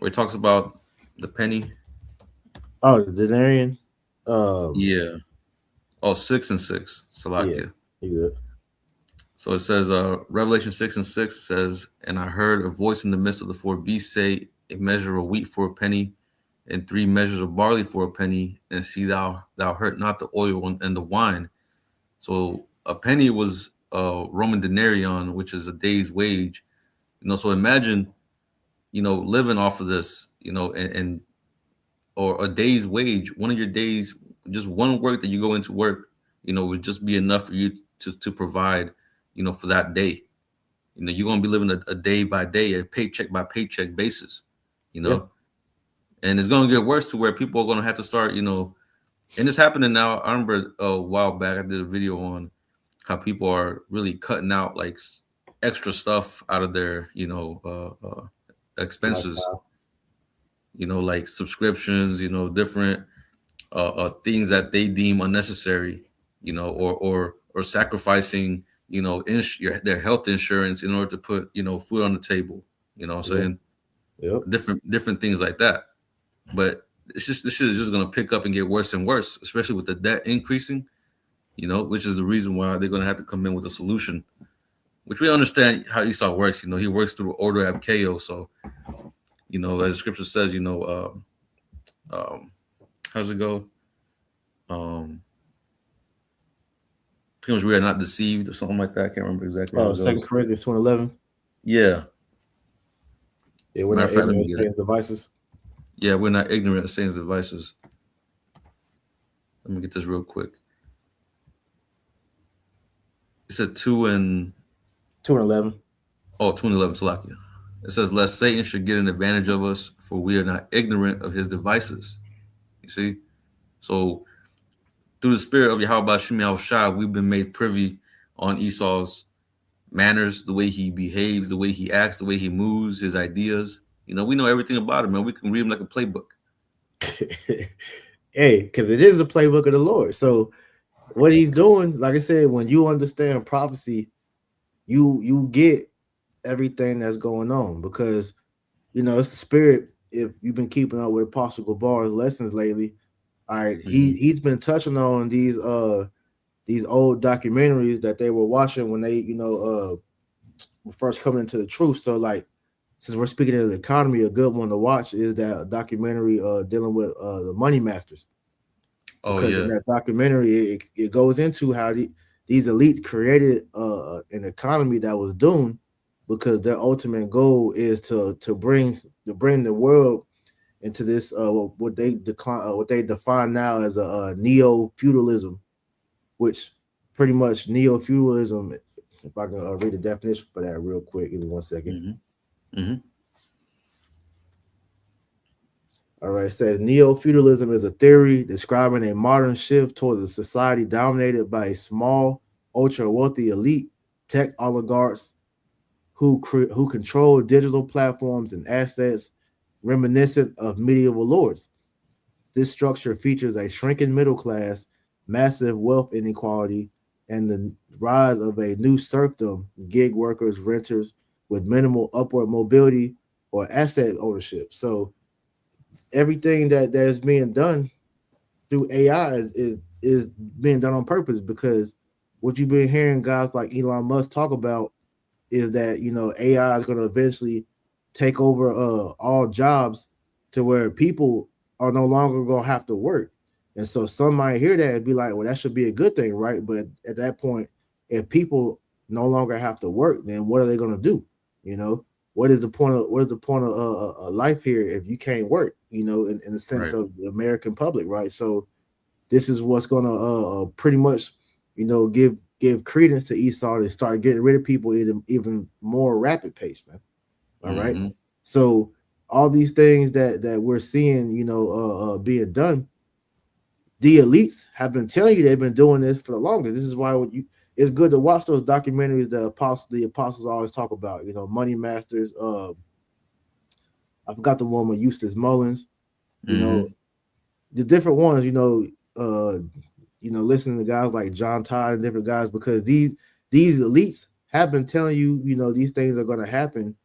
it talks about the penny. Oh, the denarian. Yeah. Oh, 6 and 6. Salakia. Yeah. So it says, Revelation 6 and 6 says, and I heard a voice in the midst of the four beasts say, a measure of wheat for a penny, and 3 measures of barley for a penny, and see thou hurt not the oil and the wine. So a penny was Roman denarion, which is a day's wage. So imagine, living off of this, and or a day's wage, one of your days, just one work that you go into work, would just be enough for you to provide, for that day. You're gonna be living a day by day, a paycheck by paycheck basis, Yeah. And it's gonna get worse to where people are gonna have to start, and it's happening now. I remember a while back I did a video on how people are really cutting out like extra stuff out of their, expenses. like subscriptions, different things that they deem unnecessary, or sacrificing, their health insurance in order to put, food on the table. You know what I'm Yep. saying? Yep. Different things like that. But this shit is just gonna pick up and get worse and worse, especially with the debt increasing. Which is the reason why they're gonna have to come in with a solution. Which we understand how Esau works. He works through order ab chaos. So, as the scripture says, how's it go? Pretty much we are not deceived or something like that. I can't remember exactly how it 2 goes. Corinthians 2:11. Yeah. Yeah, we're Matter not of fact, let me ignorant of get it. Satan's devices. Yeah, we're not ignorant of Satan's devices. Let me get this real quick. It said 2:11. 2:11, Salakia. It says, lest Satan should get an advantage of us, for we are not ignorant of his devices. You see? So, through the spirit of Yahweh Shem Yahushua, we've been made privy on Esau's manners, the way he behaves, the way he acts, the way he moves, his ideas. We know everything about him, man. We can read him like a playbook. Hey, because it is the playbook of the Lord. So what he's doing, like I said, when you understand prophecy, you get everything that's going on, because it's the spirit. If you've been keeping up with Apostle Gabar's lessons lately, all right, he's been touching on these old documentaries that they were watching when they were first coming into the truth. So like, since we're speaking of the economy, a good one to watch is that documentary dealing with the money masters. Because in that documentary, it goes into how these elites created an economy that was doomed, because their ultimate goal is to bring the world into this what they define now as a neo-feudalism, which pretty much neo-feudalism. If I can read the definition for that real quick, give me 1 second. All right, it says neo-feudalism is a theory describing a modern shift towards a society dominated by a small, ultra-wealthy elite, tech oligarchs who control digital platforms and assets reminiscent of medieval lords. This structure features a shrinking middle class, massive wealth inequality, and the rise of a new serfdom, gig workers, renters with minimal upward mobility or asset ownership. So everything that is being done through AI is being done on purpose, because what you've been hearing guys like Elon Musk talk about is that AI is going to eventually take over all jobs, to where people are no longer going to have to work. And so some might hear that and be like, well, that should be a good thing, right? But at that point, if people no longer have to work, then what are they going to do? What is the point of life here if you can't work? In the sense of the American public, right? So this is what's going to pretty much, give credence to Esau to start getting rid of people in even more rapid pace, man. All right. So all these things that we're seeing, being done, the elites have been telling you they've been doing this for the longest. This is why it's good to watch those documentaries that the apostles always talk about. Money masters. I forgot the one with Eustace Mullins. The different ones. Listening to guys like John Todd and different guys, because these elites have been telling you, these things are going to happen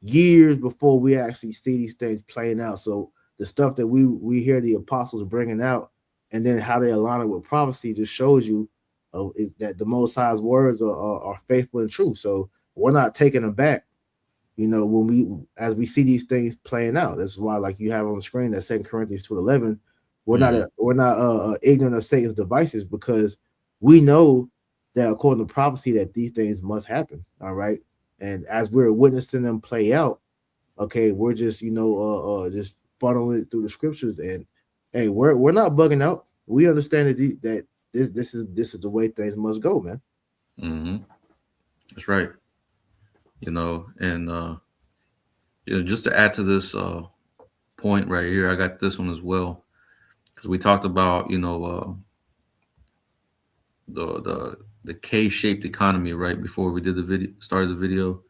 years before we actually see these things playing out. So the stuff that we hear the apostles bringing out, and then how they align it with prophecy, just shows you is that the Most High's words are faithful and true. So we're not taken aback, as we see these things playing out. That's why, like you have on the screen, that 2 Corinthians 2:11, we're not ignorant of Satan's devices, because we know that according to prophecy that these things must happen. All right. And as we're witnessing them play out, okay, we're just just funneling it through the scriptures, and hey, we're not bugging out. We understand that this is the way things must go, man. That's right. And just to add to this point right here, I got this one as well, because we talked about the K-shaped economy right before we did started the video.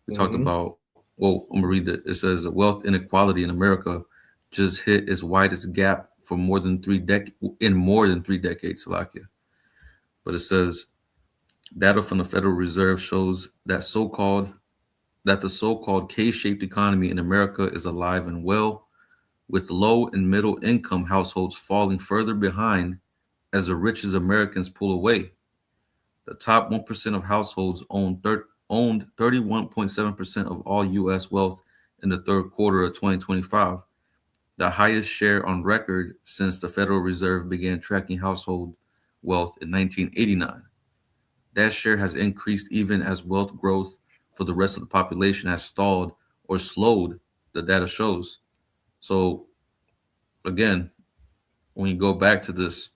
We talked about, well, I'm gonna read it. It says wealth inequality in America just hit its widest gap for more than more than 3 decades, Slovakia. But it says data from the Federal Reserve shows that the so-called K-shaped economy in America is alive and well, with low and middle income households falling further behind as the richest Americans pull away. The top 1% of households owned 31.7% of all U.S. wealth in the third quarter of 2025, the highest share on record since the Federal Reserve began tracking household wealth in 1989. That share has increased even as wealth growth for the rest of the population has stalled or slowed, the data shows. So, again, when you go back to this,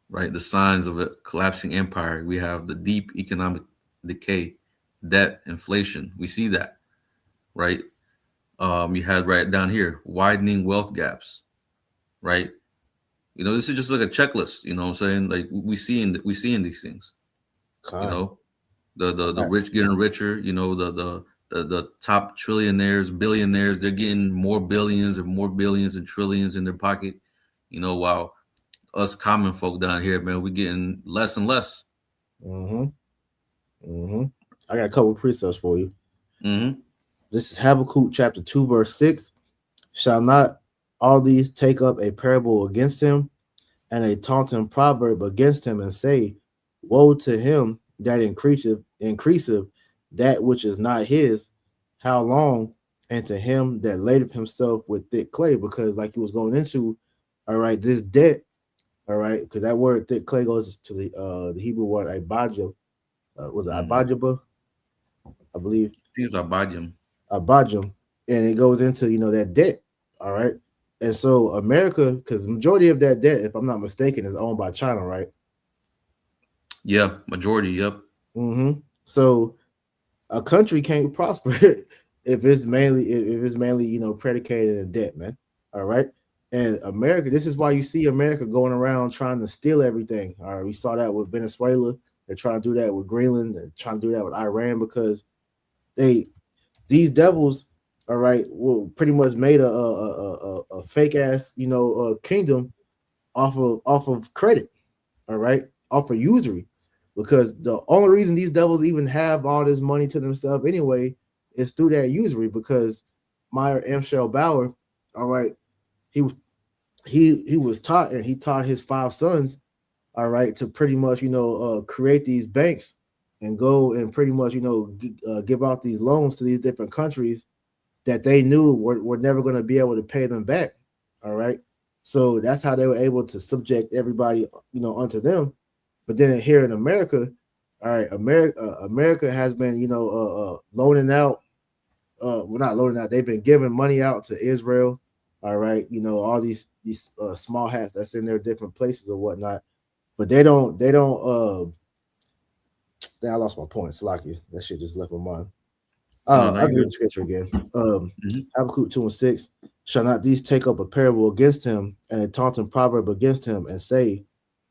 right, the signs of a collapsing empire, we have the deep economic decay, debt, inflation. We see that, right? You had right down here widening wealth gaps, right? This is just like a checklist. You know what I'm saying? Like we seeing these things. You Con. know, the Right. rich getting richer. The top trillionaires, billionaires, they're getting more billions and more billions and trillions in their pocket. While us common folk down here, man, we getting less and less. Mm-hmm. Mm-hmm. I got a couple precepts for you. Mm-hmm. This is Habakkuk chapter 2, verse 6. Shall not all these take up a parable against him, and a taunting proverb against him, and say, woe to him that increaseth that which is not his, how long? And to him that ladeth himself with thick clay. Because like he was going into, all right, this debt, all right, because that word thick clay goes to the Hebrew word abajah. Was it Mm-hmm. abajah? I believe Things are badium. abajah, and it goes into that debt. All right, and so America, because majority of that debt, if I'm not mistaken, is owned by China, right? Yeah, majority. Yep. Mm-hmm. So a country can't prosper if it's mainly predicated in debt, man. All right. And America, this is why you see America going around trying to steal everything. All right, we saw that with Venezuela. They're trying to do that with Greenland. They're trying to do that with Iran because they these devils, all right, will pretty much made a fake ass kingdom off of credit, all right, off of usury, because the only reason these devils even have all this money to themselves anyway is through that usury. Because Meyer M. Bauer, all right, he he was taught, and he taught his 5 sons, all right, to pretty much create these banks and go and pretty much give out these loans to these different countries that they knew were never going to be able to pay them back. All right. So that's how they were able to subject everybody, unto them. But then here in America, all right, America has been, loaning out. Well, not loaning out. They've been giving money out to Israel. All right, all these small hats that's in their different places or whatnot. But they don't. I lost my point. Slacky. That shit just left my mind. No, I'll you read good. the scripture again. Mhm. Habakkuk 2 and 6. Shall not these take up a parable against him, and a taunting proverb against him, and say,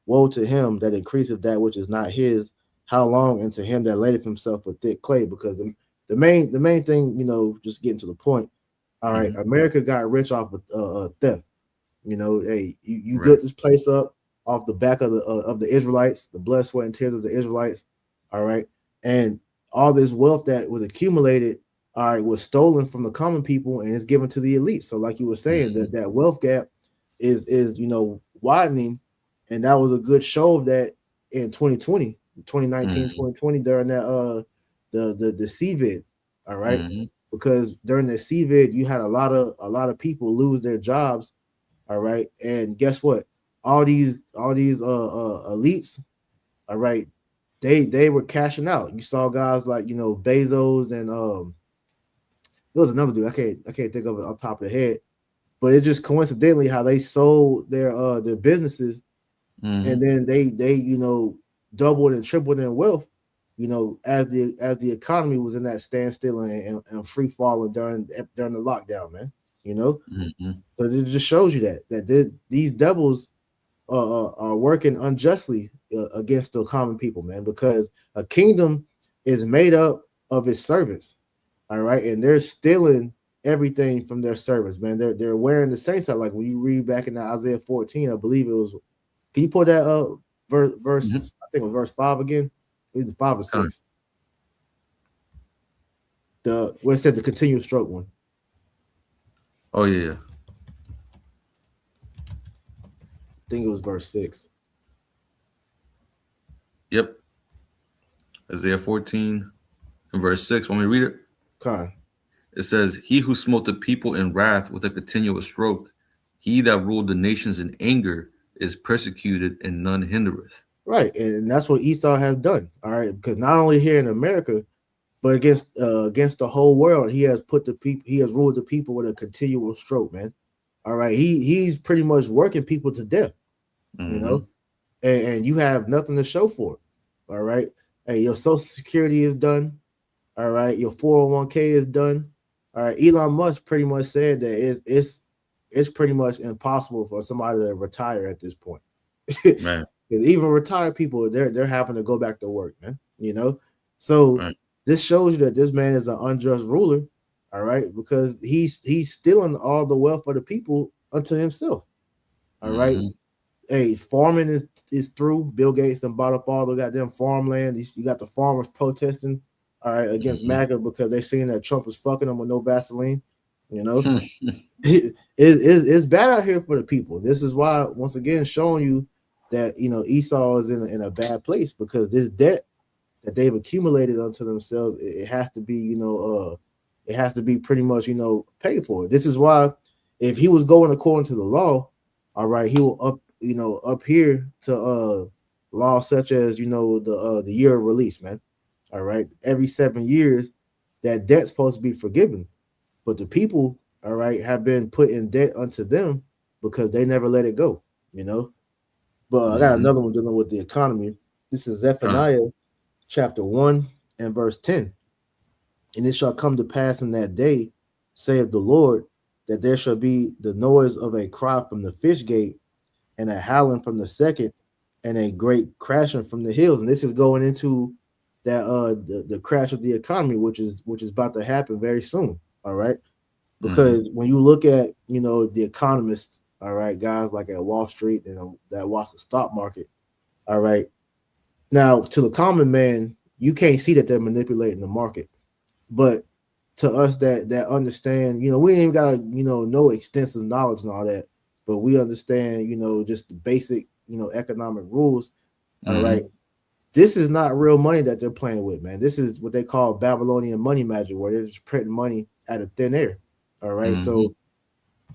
woe to him that increaseth that which is not his, how long? And to him that ladeth himself with thick clay. Because the main thing, just getting to the point. All right, Mhm. America got rich off of theft. Hey, you Right. built this place up off the back of the Israelites, the blood, sweat, and tears of the Israelites. All right, and all this wealth that was accumulated, all right, was stolen from the common people and is given to the elite. So, like you were saying, Mhm. that wealth gap is widening, and that was a good show of that in 2020, 2019, Mhm. 2020 during that the CVID. All right, Mhm. because during the CVID, you had a lot of people lose their jobs. All right, and guess what? All these elites, all right, they were cashing out. You saw guys like Bezos, and there was another dude. I can't think of it off the top of the head, but it just coincidentally how they sold their businesses, and Mhm. then they doubled and tripled in wealth, as the economy was in that standstill and free falling during the lockdown, man. You know, Mhm. so it just shows you that these devils are working unjustly against the common people, man, because a kingdom is made up of its servants, all right, and they're stealing. everything from their servants, man. They're wearing the saints out. Like when you read back in Isaiah 14, I believe it was. Can you pull that up? Mhm. I think it was verse 5 again. It was 5 or Con. 6. The where it said the continuous stroke one. Oh yeah. I think it was verse 6. Yep. Isaiah 14 and verse 6. Want me to read it? Con. It says, "He who smote the people in wrath with a continuous stroke, he that ruled the nations in anger, is persecuted, and none hindereth." Right, and that's what Esau has done. All right, because not only here in America, but against the whole world, he has put the people. He has ruled the people with a continual stroke, man. All right, he's pretty much working people to death. You Mm-hmm. know, and you have nothing to show for it. All right, hey, your Social Security is done. All right, your 401k is done. All right, Elon Musk pretty much said that it's pretty much impossible for somebody to retire at this point. Man. Because even retired people, they're having to go back to work, man. So Right. this shows you that this man is an unjust ruler, all right, because he's stealing all the wealth of the people unto himself. All right. Mm-hmm. Hey, farming is through. Bill Gates done bought up all the goddamn farmland. You got the farmers protesting, all right, against Mm-hmm. MAGA because they seeing that Trump is fucking them with no Vaseline. You know, it's bad out here for the people. This is why, once again, showing you that Esau is in a bad place because this debt that they've accumulated unto themselves, it has to be it has to be pretty much paid for. This is why if he was going according to the law, all right, he will up here to laws such as the year of release, man. All right, every 7 years that debt's supposed to be forgiven, but the people, all right, have been put in debt unto them because they never let it go. You know, but I got Mm-hmm. another one dealing with the economy. This is Con. Zephaniah chapter 1 and verse 10. And it shall come to pass in that day, saith the Lord, that there shall be the noise of a cry from the fish gate, and a howling from the second, and a great crashing from the hills. And this is going into that the crash of the economy, which is about to happen very soon. All right. Mm-hmm. Because when you look at the economists, all right, guys like at Wall Street and that watch the stock market, all right. Now to the common man, you can't see that they're manipulating the market, but to us that understand, we ain't even gotta know extensive knowledge and all that, but we understand just the basic economic rules. All Mm-hmm. right, this is not real money that they're playing with, man. This is what they call Babylonian money magic, where they're just printing money out of thin air. All right, Mm-hmm. so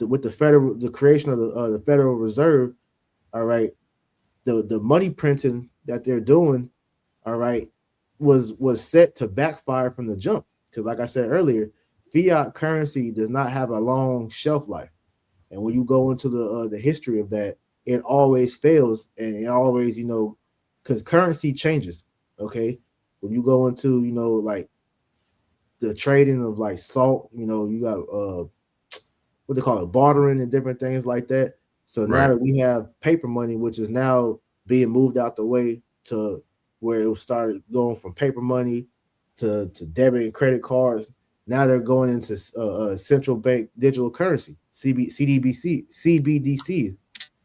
with the creation of the Federal Reserve, all right, the money printing that they're doing, all right, was set to backfire from the jump. Because like I said earlier, fiat currency does not have a long shelf life, and when you go into the history of that, it always fails, and it always because currency changes. Okay, when you go into like the trading of like salt, you got what they call it, bartering and different things like that. So now Right. that we have paper money, which is now being moved out the way to where it started going from paper money to debit and credit cards, now they're going into central bank digital currency, CBDCs.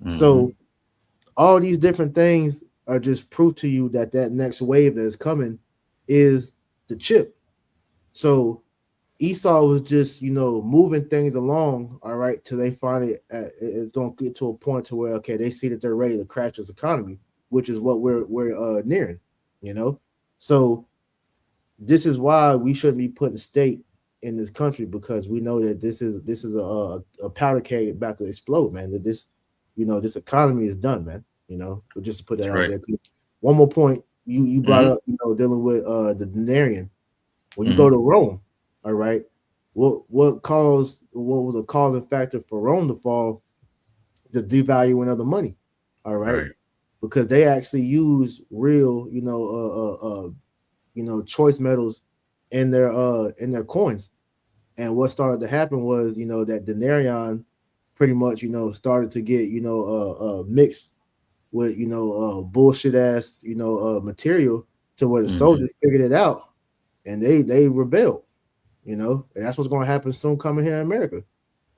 Mm-hmm. So all these different things are just proof to you that next wave that is coming is the chip. So Esau was just, moving things along, all right, till they finally it's going to get to a point to where okay, they see that they're ready to crash this economy, which is what we're nearing, you know. So this is why we shouldn't be putting state in this country because we know that this is a powder keg about to explode, man. That this economy is done, man. But just to put that That's out right. there. One more point you brought Mm-hmm. up, dealing with the denarian. When you go Mm-hmm. to Rome, all right, what was a causing factor for Rome to fall? The devaluing of the money, all right, Right. because they actually use real, choice metals in their coins. And what started to happen was, that denarian pretty much, started to get, mixed with, bullshit ass, material to where the Mm-hmm. soldiers figured it out and they rebelled. you know, and that's what's going to happen soon coming here in America,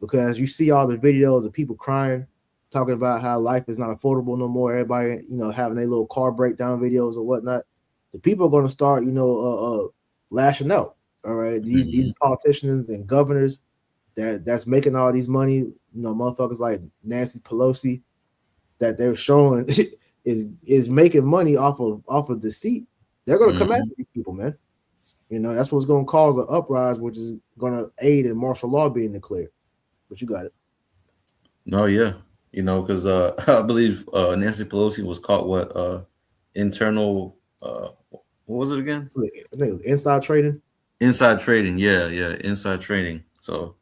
because you see all the videos of people crying, talking about how life is not affordable no more. Everybody, you know, having their little car breakdown videos or whatnot. The people are going to start, you know, lashing out. All right, these politicians and governors that's making all these money, you know, motherfuckers like Nancy Pelosi, that they're showing is making money off of deceit. They're going to come after these people, man. You know, that's what's going to cause an uprising, which is going to aid in martial law being declared. But you got it. No, yeah, you know, because I believe Nancy Pelosi was caught internal what was it again? I think it was inside trading. Inside trading, yeah, inside trading. So,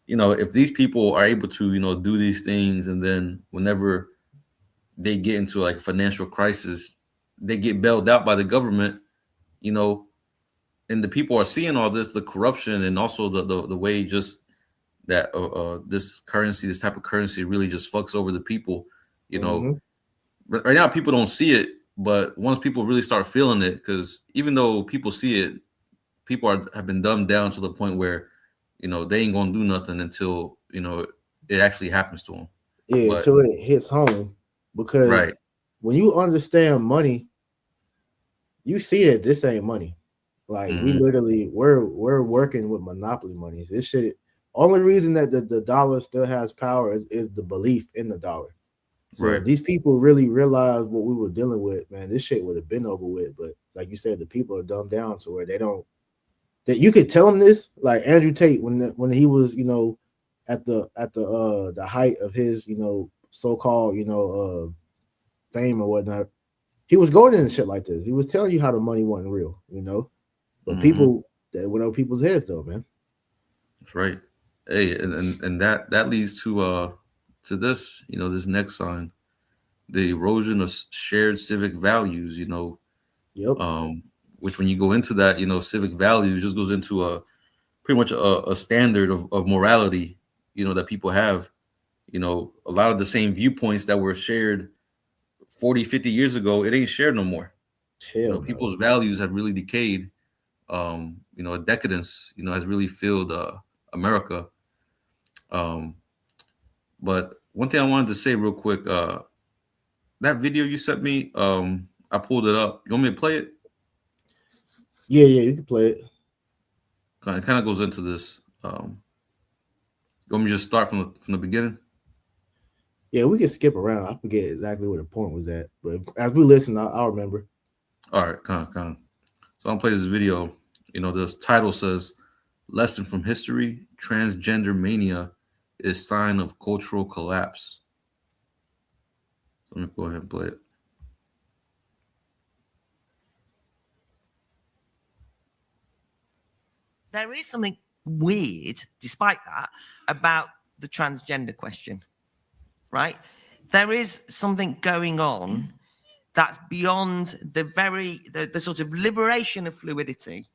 you know, if these people are able to, you know, do these things, and then whenever they get into like a financial crisis, they get bailed out by the government, you know, and the people are seeing all this, the corruption, and also the way just that this type of currency really just fucks over the people, you know. Right now people don't see it, but once people really start feeling it, because even though people see it, people have been dumbed down to the point where, you know, they ain't gonna do nothing until, you know, it actually happens to them. Yeah, But, until it hits home. Because right, when you understand money, you see that this ain't money. Like we literally we're working with monopoly money. This shit, only reason that the dollar still has power is the belief in the dollar. So if these people really realize what we were dealing with, man, this shit would have been over with. But like you said, the people are dumbed down to where they don't, that you could tell them this, like Andrew Tate when he was, you know, at the height of his, you know, so-called, you know, fame or whatnot, he was going in shit like this. He was telling you how the money wasn't real, you know. But people, that went over people's heads though, man. That's right. Hey, and that leads to this, you know, this next sign, the erosion of shared civic values, you know. Yep. Which when you go into that, you know, civic values just goes into pretty much a standard of morality, you know, that people have. You know, a lot of the same viewpoints that were shared 40, 50 years ago, it ain't shared no more. Hell You know, no. people's values have really decayed. You know, a decadence, you know, has really filled America. But one thing I wanted to say real quick, that video you sent me, I pulled it up. You want me to play it? Yeah, you can play it. It kind of goes into this. You want me to just start from the beginning? Yeah, we can skip around. I forget exactly where the point was at, but as we listen, I'll remember. All right, kind of. So I'm gonna play this video. You know, this title says, "Lesson from History: Transgender Mania is Sign of Cultural Collapse." So let me go ahead and play it. There is something weird, despite that, about the transgender question, right? There is something going on that's beyond the sort of liberation of fluidity.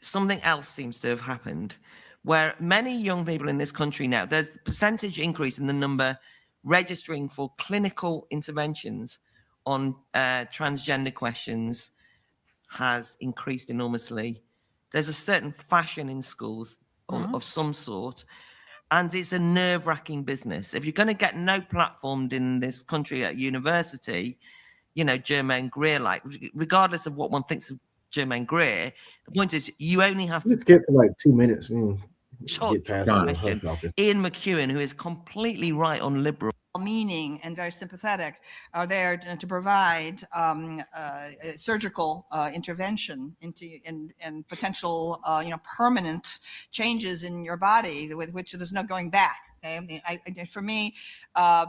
Something else seems to have happened, where many young people in this country now, there's a percentage increase in the number registering for clinical interventions on transgender questions has increased enormously. There's a certain fashion in schools of some sort, and it's a nerve-wracking business. If you're going to get no platformed in this country at university, you know, Germaine Greer, like, regardless of what one thinks of Germaine Greer, the point is you only have to skip to like 2 minutes. Get past Ian McEwan, who is completely right on liberal. Meaning and very sympathetic, are there to provide surgical intervention into and potential permanent changes in your body with which there's no going back. Okay? I mean, for me, a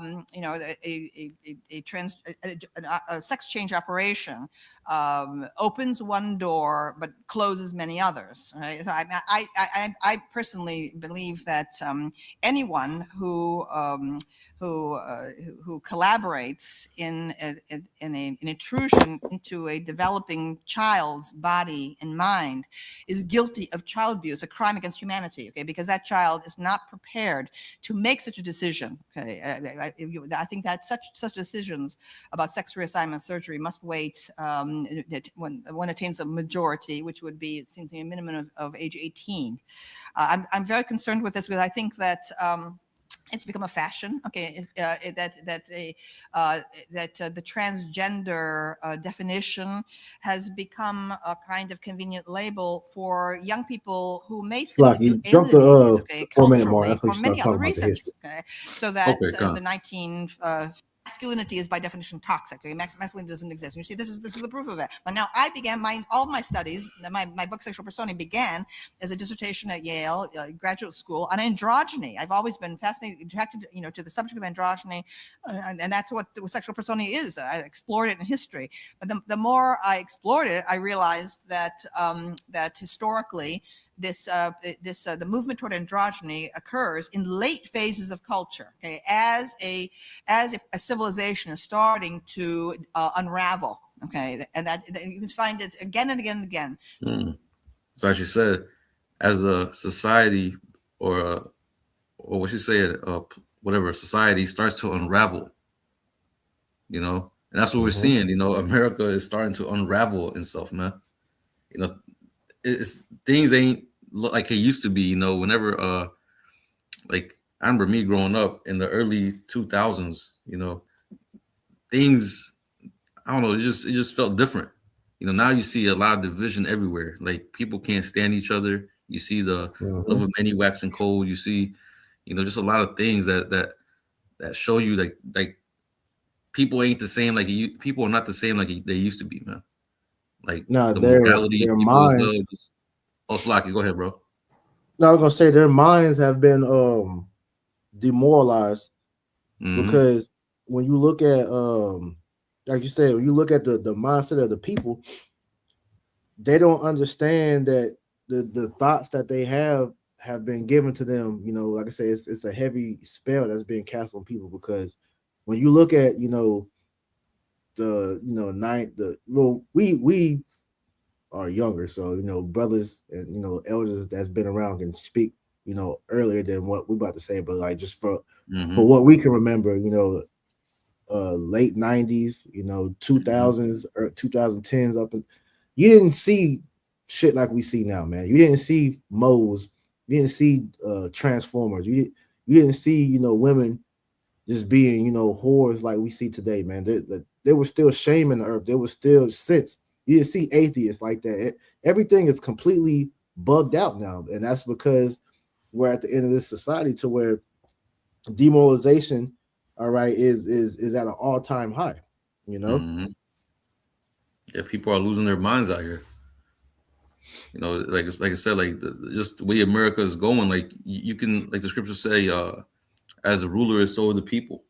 sex change operation opens one door but closes many others. Right? So I personally believe that anyone who who collaborates in an intrusion into a developing child's body and mind is guilty of child abuse, a crime against humanity. Okay, because that child is not prepared to make such a decision. Okay, I think that such decisions about sex reassignment surgery must wait when one attains a majority, which would be, it seems to me, a minimum of age 18. I'm very concerned with this because I think that it's become a fashion. Okay, that the transgender definition has become a kind of convenient label for young people who may Slack, simply you feel jumped the alienated, okay, 4 minute mark. culturally, That's when for you many start other talking about the reasons. history. Okay, so that Okay, come. the 19 masculinity is by definition toxic. Okay? Masculinity doesn't exist. You see, this is the proof of it. But now I began all of my studies. My book Sexual Personae began as a dissertation at Yale graduate school on androgyny. I've always been fascinated, attracted, to the subject of androgyny, and that's what sexual personae is. I explored it in history, but the more I explored it, I realized that that historically, the movement toward androgyny occurs in late phases of culture, okay, as a civilization is starting to unravel, okay, and that you can find it again and again and again. So as you said, as a society or what you say, whatever society starts to unravel, and that's what we're seeing. America is starting to unravel itself, man. It's things ain't look like it used to be. Whenever like I remember me growing up in the early 2000s. Things, I don't know, it just felt different. Now you see a lot of division everywhere. Like people can't stand each other. You see the love of many waxing cold. You see, just a lot of things that show you like people ain't the same. Like people are not the same like they used to be, man. Like No, the their morality of people as well. minds. Oh, Slocky, go ahead, bro. No, I was gonna say their minds have been demoralized because when you look at like you said, when you look at the mindset of the people, they don't understand that the thoughts that they have been given to them. Like I say, it's a heavy spell that's being cast on people because when you look at we are younger, so brothers and elders that's been around can speak earlier than what we're about to say, but like just for what we can remember, late 90s, 2000s or 2010s up, and you didn't see shit like we see now, man. You didn't see moles, you didn't see transformers, you didn't see women just being whores like we see today, man. There was still shame in the earth, there was still sense. You didn't see atheists like that. Everything is completely bugged out now, and that's because we're at the end of this society to where demoralization, all right, is at an all-time high. Yeah, people are losing their minds out here. Like I said, like just the way America is going, like you can, like the scriptures say, as a ruler is so are the people.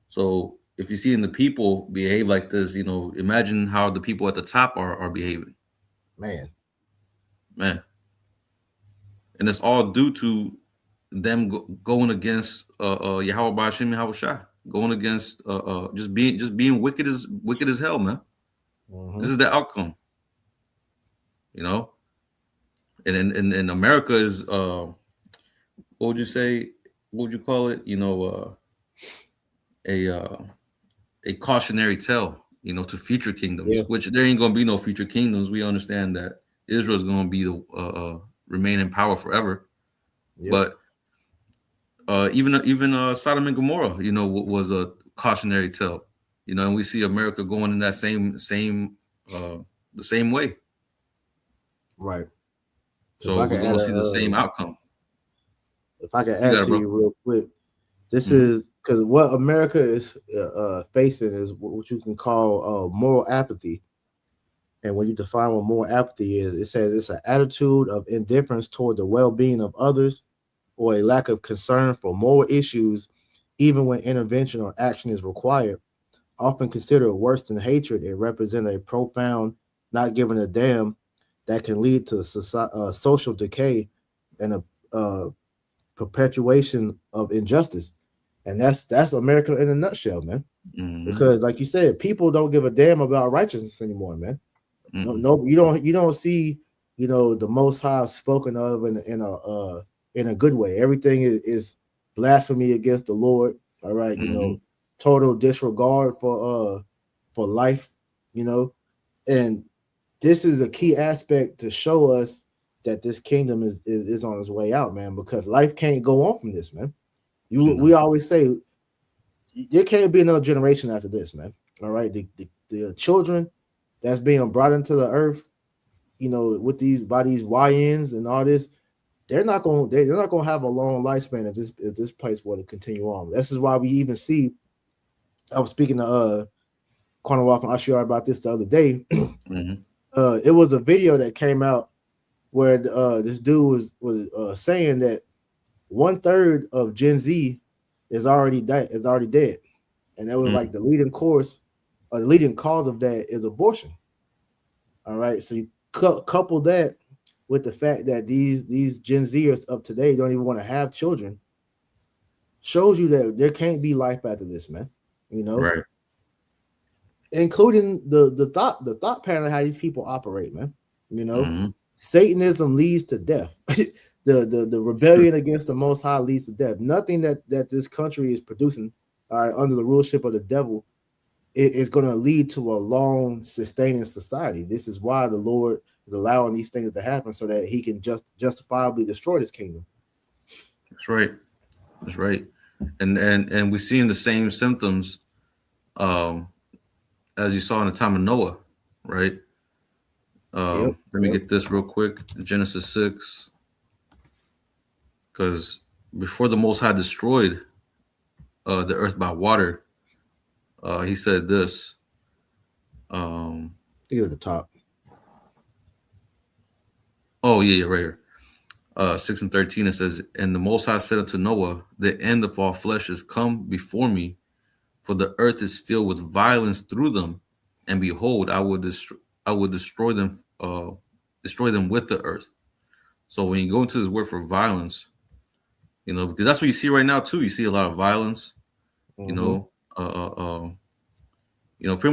So if you see the people behave like this, imagine how the people at the top are behaving. Man. And it's all due to them going against Yahweh Ba'ashim Yahweh Shai, going against just being wicked as hell, man. This is the outcome. And America is what would you say? What would you call it? A cautionary tale, to future kingdoms, which there ain't gonna be no future kingdoms. We understand that Israel is gonna be the remain in power forever. But even Sodom and Gomorrah, was a cautionary tale, and we see America going in that the same way. Right. So we're going to see the same outcome. If I can add to you real quick, this is because what America is facing is what you can call moral apathy. And when you define what moral apathy is, it says it's an attitude of indifference toward the well-being of others or a lack of concern for moral issues, even when intervention or action is required. Often considered worse than hatred, it represents a profound not giving a damn that can lead to social decay and a perpetuation of injustice. And that's America in a nutshell, man. Mhm. Because like you said, people don't give a damn about righteousness anymore, man. No, Mm-mm. no, you don't see, the Most High spoken of in a good way. Everything is blasphemy against the Lord. All right, Mhm. total disregard for life, and this is a key aspect to show us that this kingdom is on its way out, man, because life can't go on from this, man. We No. always say there can't be another generation after this, man. All right, the children that's being brought into the earth, with these by these YNs and all this, they're not gonna have a long lifespan if this place were to continue on. This is why we even see. I was speaking to Corner from Ashiar about this the other day. Mhm. It was a video that came out where this dude was saying that 1/3 of Gen Z is already dead. And that was like the leading cause of that is abortion. All right, so you couple that with the fact that these Gen Zers of today don't even want to have children, shows you that there can't be life after this, man. Right. Including the thought pattern of how these people operate, man. Mhm. Satanism leads to death. the rebellion against the Most High leads to death. Nothing that this country is producing, under the rulership of the devil, is going to lead to a long sustaining society. This is why the Lord is allowing these things to happen, so that he can justifiably destroy this kingdom. That's right. That's right. And we're seeing the same symptoms as you saw in the time of Noah, right? Let me get this real quick. Genesis 6. Because before the Most High destroyed the earth by water, he said this. Look at the top. Oh, yeah, right here. 6:13, it says, and the Most High said unto Noah, the end of all flesh is come before me, for the earth is filled with violence through them, and behold, I will destroy them with the earth. So when you go into this word for violence, because that's what you see right now too. You see a lot of violence, pretty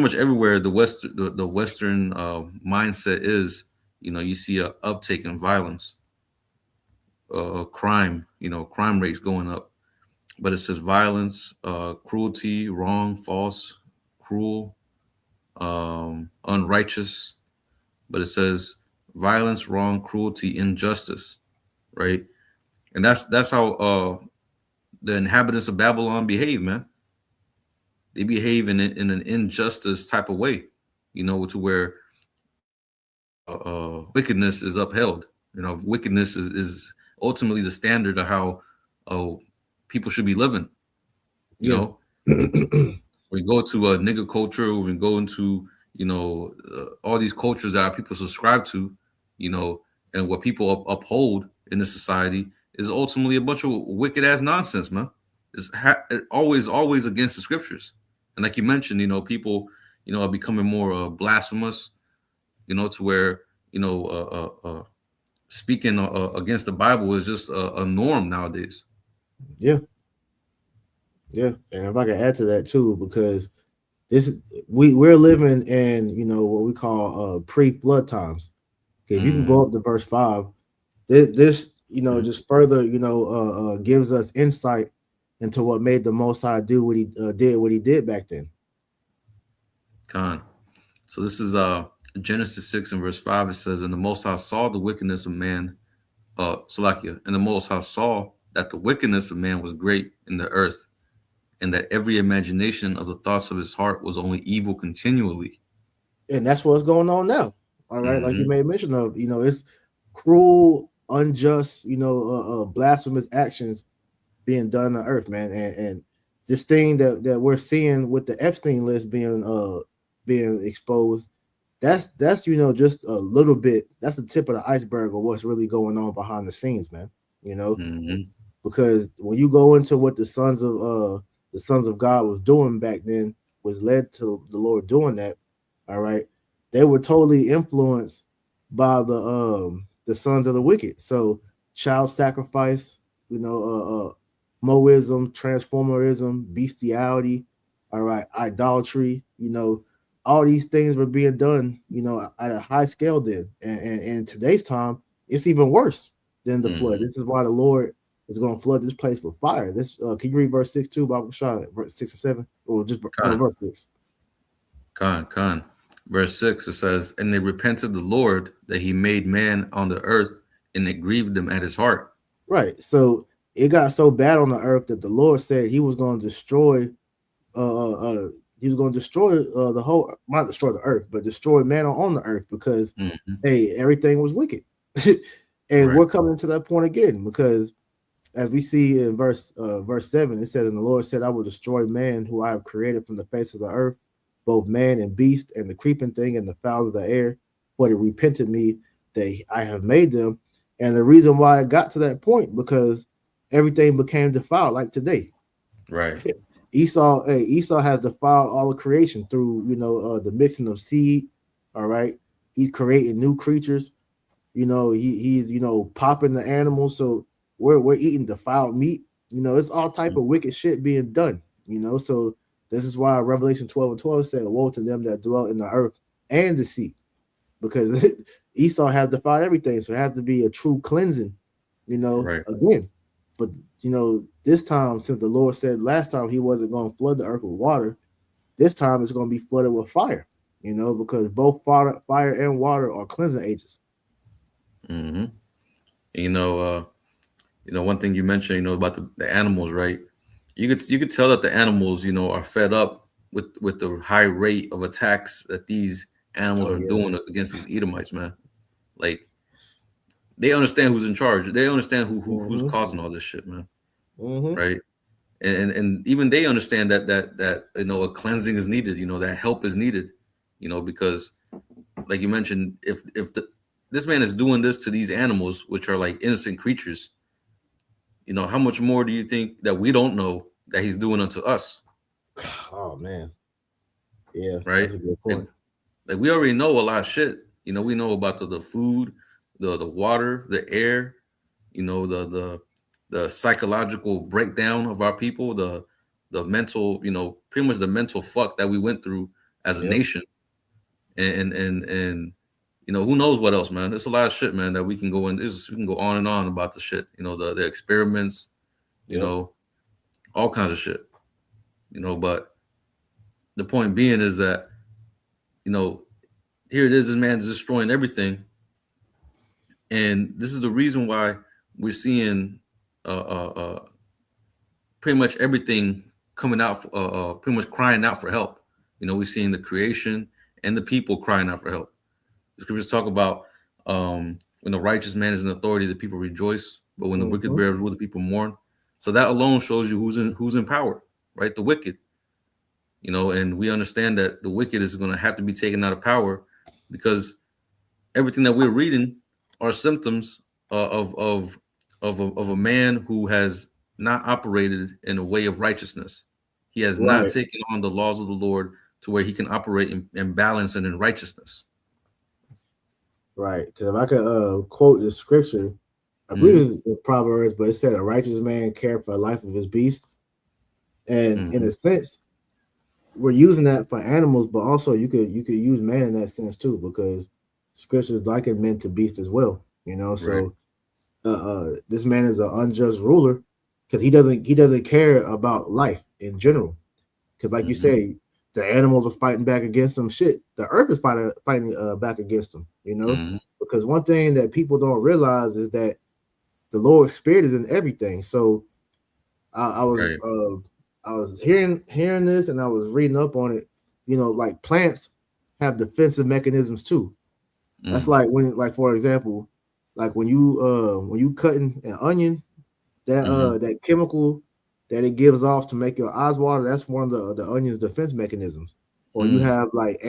much everywhere the Western mindset is, you see a uptake in violence, crime, crime rates going up. But it says violence, cruelty, wrong, false, cruel, unrighteous. But it says violence, wrong, cruelty, injustice, right? And that's how the inhabitants of Babylon behave, man. They behave in an injustice type of way, to where wickedness is upheld. Wickedness is ultimately the standard of how people should be living. We go to a nigger culture, we go into all these cultures that our people subscribe to, and what people uphold in the society is ultimately a bunch of wicked ass nonsense, man. It's always against the scriptures. And like you mentioned, people, are becoming more blasphemous, to where, speaking against the Bible is just a norm nowadays. Yeah. And if I can add to that too, because we're living in what we call pre-flood times. Okay, if you can go up to verse 5, this just further gives us insight into what made the Most High do what he did back then. So this is Genesis 6 and verse 5. It says, and the Most High saw the wickedness of man, Salakia, and the Most High saw that the wickedness of man was great in the earth, and that every imagination of the thoughts of his heart was only evil continually. And that's what's going on now. All right, like you made mention of, it's cruel, unjust, blasphemous actions being done on the earth, man. And this thing that we're seeing with the Epstein list being exposed, that's just a little bit. That's the tip of the iceberg of what's really going on behind the scenes, man. Because when you go into what the sons of God was doing back then, was led to the Lord doing that. All right, they were totally influenced by the sons of the wicked. So child sacrifice, Moism, transformerism, bestiality, all right, idolatry, all these things were being done, at a high scale then. And in today's time, it's even worse than the flood. This is why the Lord is going to flood this place with fire. This can you read verse 6 too, Bible Shah, verse 6 or 7, or just verse 6? Con. Verse 6, it says, and they repented the Lord that he made man on the earth, and it grieved them at his heart. Right. So it got so bad on the earth that the Lord said he was going to destroy he was going to destroy the whole, not destroy the earth, but destroy man on the earth because hey, everything was wicked. And we're coming to that point again, because as we see in verse 7, it says, and the Lord said, I will destroy man who I have created from the face of the earth, both man and beast, and the creeping thing and the fowls of the air, for they repented me that I have made them. And the reason why it got to that point, because everything became defiled, like today. Right. Esau has defiled all of creation through, the mixing of seed. All right. He's creating new creatures. He's popping the animals. So we're eating defiled meat. It's all type of wicked shit being done. So this is why Revelation 12:12 said, woe to them that dwell in the earth and the sea, because Esau has defiled everything. So it has to be a true cleansing, again. But, this time, since the Lord said last time he wasn't going to flood the earth with water, this time it's going to be flooded with fire, because both fire and water are cleansing agents. Mm-hmm. One thing you mentioned, about the animals, right? You could tell that the animals, are fed up with the high rate of attacks that these animals are doing against these Edomites, man. Like, they understand who's in charge. They understand who's causing all this shit, man. Right? And even they understand that a cleansing is needed. That help is needed. Because, like you mentioned, if this man is doing this to these animals, which are like innocent creatures, how much more do you think that we don't know that he's doing unto us? Oh man, yeah, right. That's a good point. Like we already know a lot of shit. We know about the food, the water, the air. The psychological breakdown of our people, the mental, pretty much the mental fuck that we went through as a nation, and who knows what else, man. There's a lot of shit, man, that we can go in. We can go on and on about the shit. The experiments, all kinds of shit. But the point being is that, here it is, this man's destroying everything. And this is the reason why we're seeing pretty much everything coming out, pretty much crying out for help. We're seeing the creation and the people crying out for help. The scriptures talk about when the righteous man is in authority, the people rejoice, but when the wicked bears rule, the people mourn. So that alone shows you who's in power, right? The wicked. And we understand that the wicked is going to have to be taken out of power, because everything that we're reading are symptoms of a man who has not operated in a way of righteousness. He has not taken on the laws of the Lord to where he can operate in balance and in righteousness. Right. Because if I could quote the scripture, I believe it's in Proverbs, but it said, a righteous man cared for the life of his beast. And in a sense, we're using that for animals, but also you could use man in that sense too, because scripture is likened men to beast as well. So this man is an unjust ruler because he doesn't care about life in general. Because like you say, the animals are fighting back against him. Shit, the earth is fighting back against him. Because one thing that people don't realize is that the Lord's Spirit is in everything. So I was hearing this, and I was reading up on it. Like plants have defensive mechanisms too. That's like for example, like when you cutting an onion, that chemical that it gives off to make your eyes water, that's one of the onion's defense mechanisms. Or you have like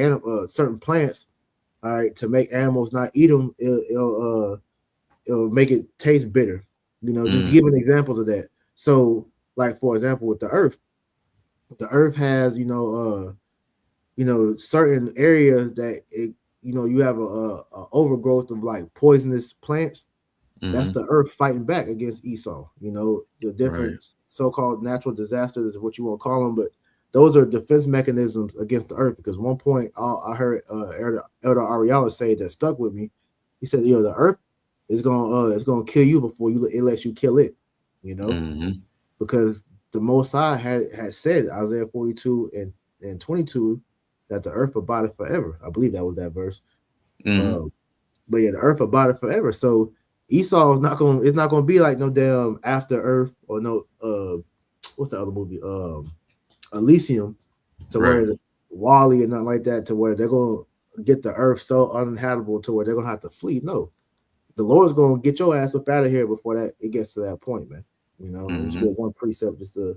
certain plants, all right, to make animals not eat them. It'll make it taste bitter. Just giving examples of that. So, like for example, with the earth has certain areas that you have a overgrowth of like poisonous plants. That's the earth fighting back against Esau. The different so-called natural disasters, is what you want to call them, but those are defense mechanisms against the earth. Because one point I heard Elder Ariala say that stuck with me. He said, the earth is gonna kill you before it lets you kill it. Because the Most High had said, Isaiah 42 and 22, that the earth abideth forever. I believe that was that verse. But yeah, the earth abideth forever. So Esau is not gonna be like no damn After Earth or no what's the other movie? Elysium, to where Wally and nothing like that, to where they're gonna get the earth so uninhabitable to where they're gonna have to flee. No, the Lord's gonna get your ass up out of here before that it gets to that point, man. Just get one precept just to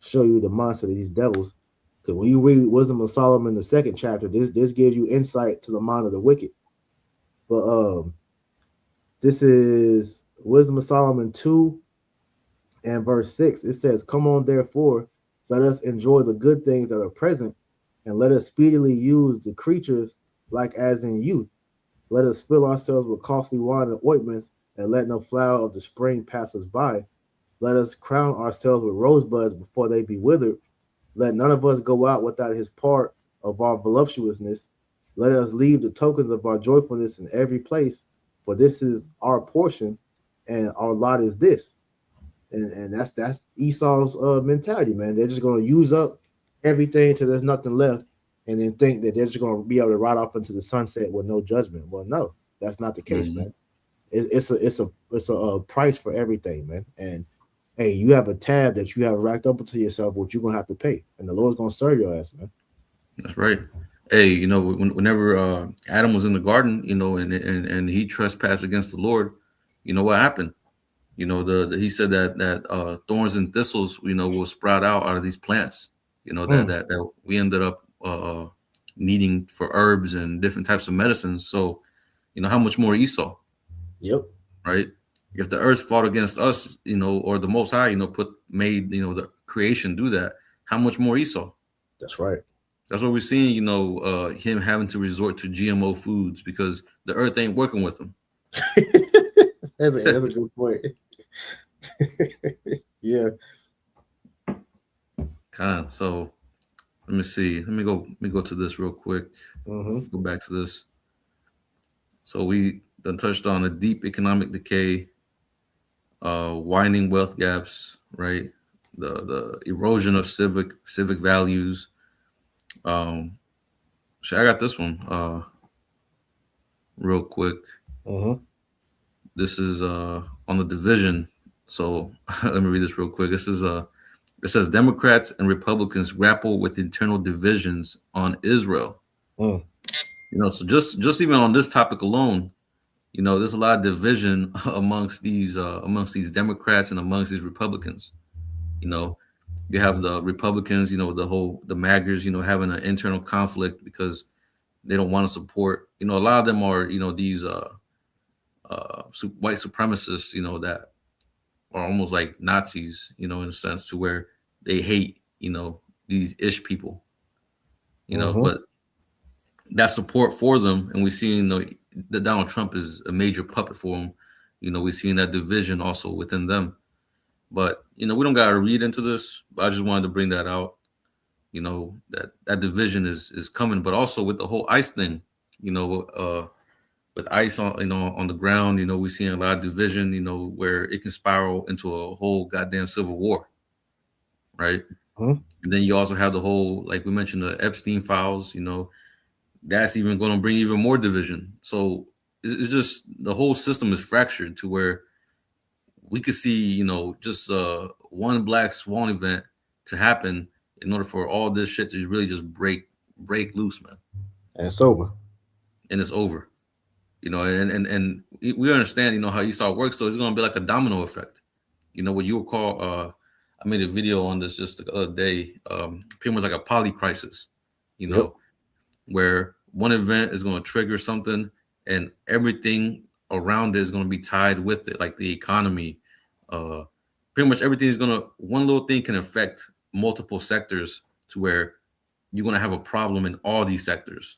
show you the monster of these devils. Because when you read Wisdom of Solomon, the 2nd chapter, this gives you insight to the mind of the wicked. But this is Wisdom of Solomon 2 and verse 6. It says, "Come on, therefore, let us enjoy the good things that are present, and let us speedily use the creatures like as in youth. Let us fill ourselves with costly wine and ointments, and let no flower of the spring pass us by. Let us crown ourselves with rosebuds before they be withered. Let none of us go out without his part of our voluptuousness. Let us leave the tokens of our joyfulness in every place, for this is our portion, and our lot is this." And that's Esau's mentality, man. They're just going to use up everything till there's nothing left, and then think that they're just going to be able to ride off into the sunset with no judgment. Well, no, that's not the case, man. It's a price for everything, man. And hey, you have a tab that you have racked up into yourself, what you're gonna have to pay, and the Lord's gonna serve your ass, man. That's right. Hey, whenever Adam was in the garden, and he trespassed against the Lord, what happened? He said that thorns and thistles, will sprout out of these plants. That we ended up needing for herbs and different types of medicines. So, how much more Esau? Yep. Right. If the earth fought against us, or the Most High, made the creation do that, how much more Esau? That's right. That's what we're seeing. Him having to resort to GMO foods because the earth ain't working with him. That's a good point. Yeah. So let me see. Let me go to this real quick. Go back to this. So we done touched on a deep economic decay, widening wealth gaps, right? The erosion of civic values. So I got this one real quick. This is on the division. So let me read this real quick. This is it says Democrats and Republicans grapple with internal divisions on Israel. So just even on this topic alone, there's a lot of division amongst these Democrats and amongst these Republicans. You have the Republicans, the MAGAs, having an internal conflict because they don't want to support. A lot of them are, these white supremacists, that are almost like Nazis, in a sense, to where they hate, these ish people, but that support for them, and we see, that Donald Trump is a major puppet for them. We're seeing that division also within them. But, we don't got to read into this, but I just wanted to bring that out, that division is coming, but also with the whole ICE thing, with ICE on the ground, we're seeing a lot of division, where it can spiral into a whole goddamn civil war. Right. And then you also have the whole, like we mentioned, the Epstein files, that's even going to bring even more division. So it's just the whole system is fractured to where we could see, just one black swan event to happen in order for all this shit to really just break loose, man. And it's over. And it's over. And we understand, how Esau works. So it's going to be like a domino effect. What you would call, I made a video on this just the other day, pretty much like a poly crisis, where one event is going to trigger something and everything around it is going to be tied with it, like the economy. Pretty much everything is one little thing can affect multiple sectors to where you're going to have a problem in all these sectors.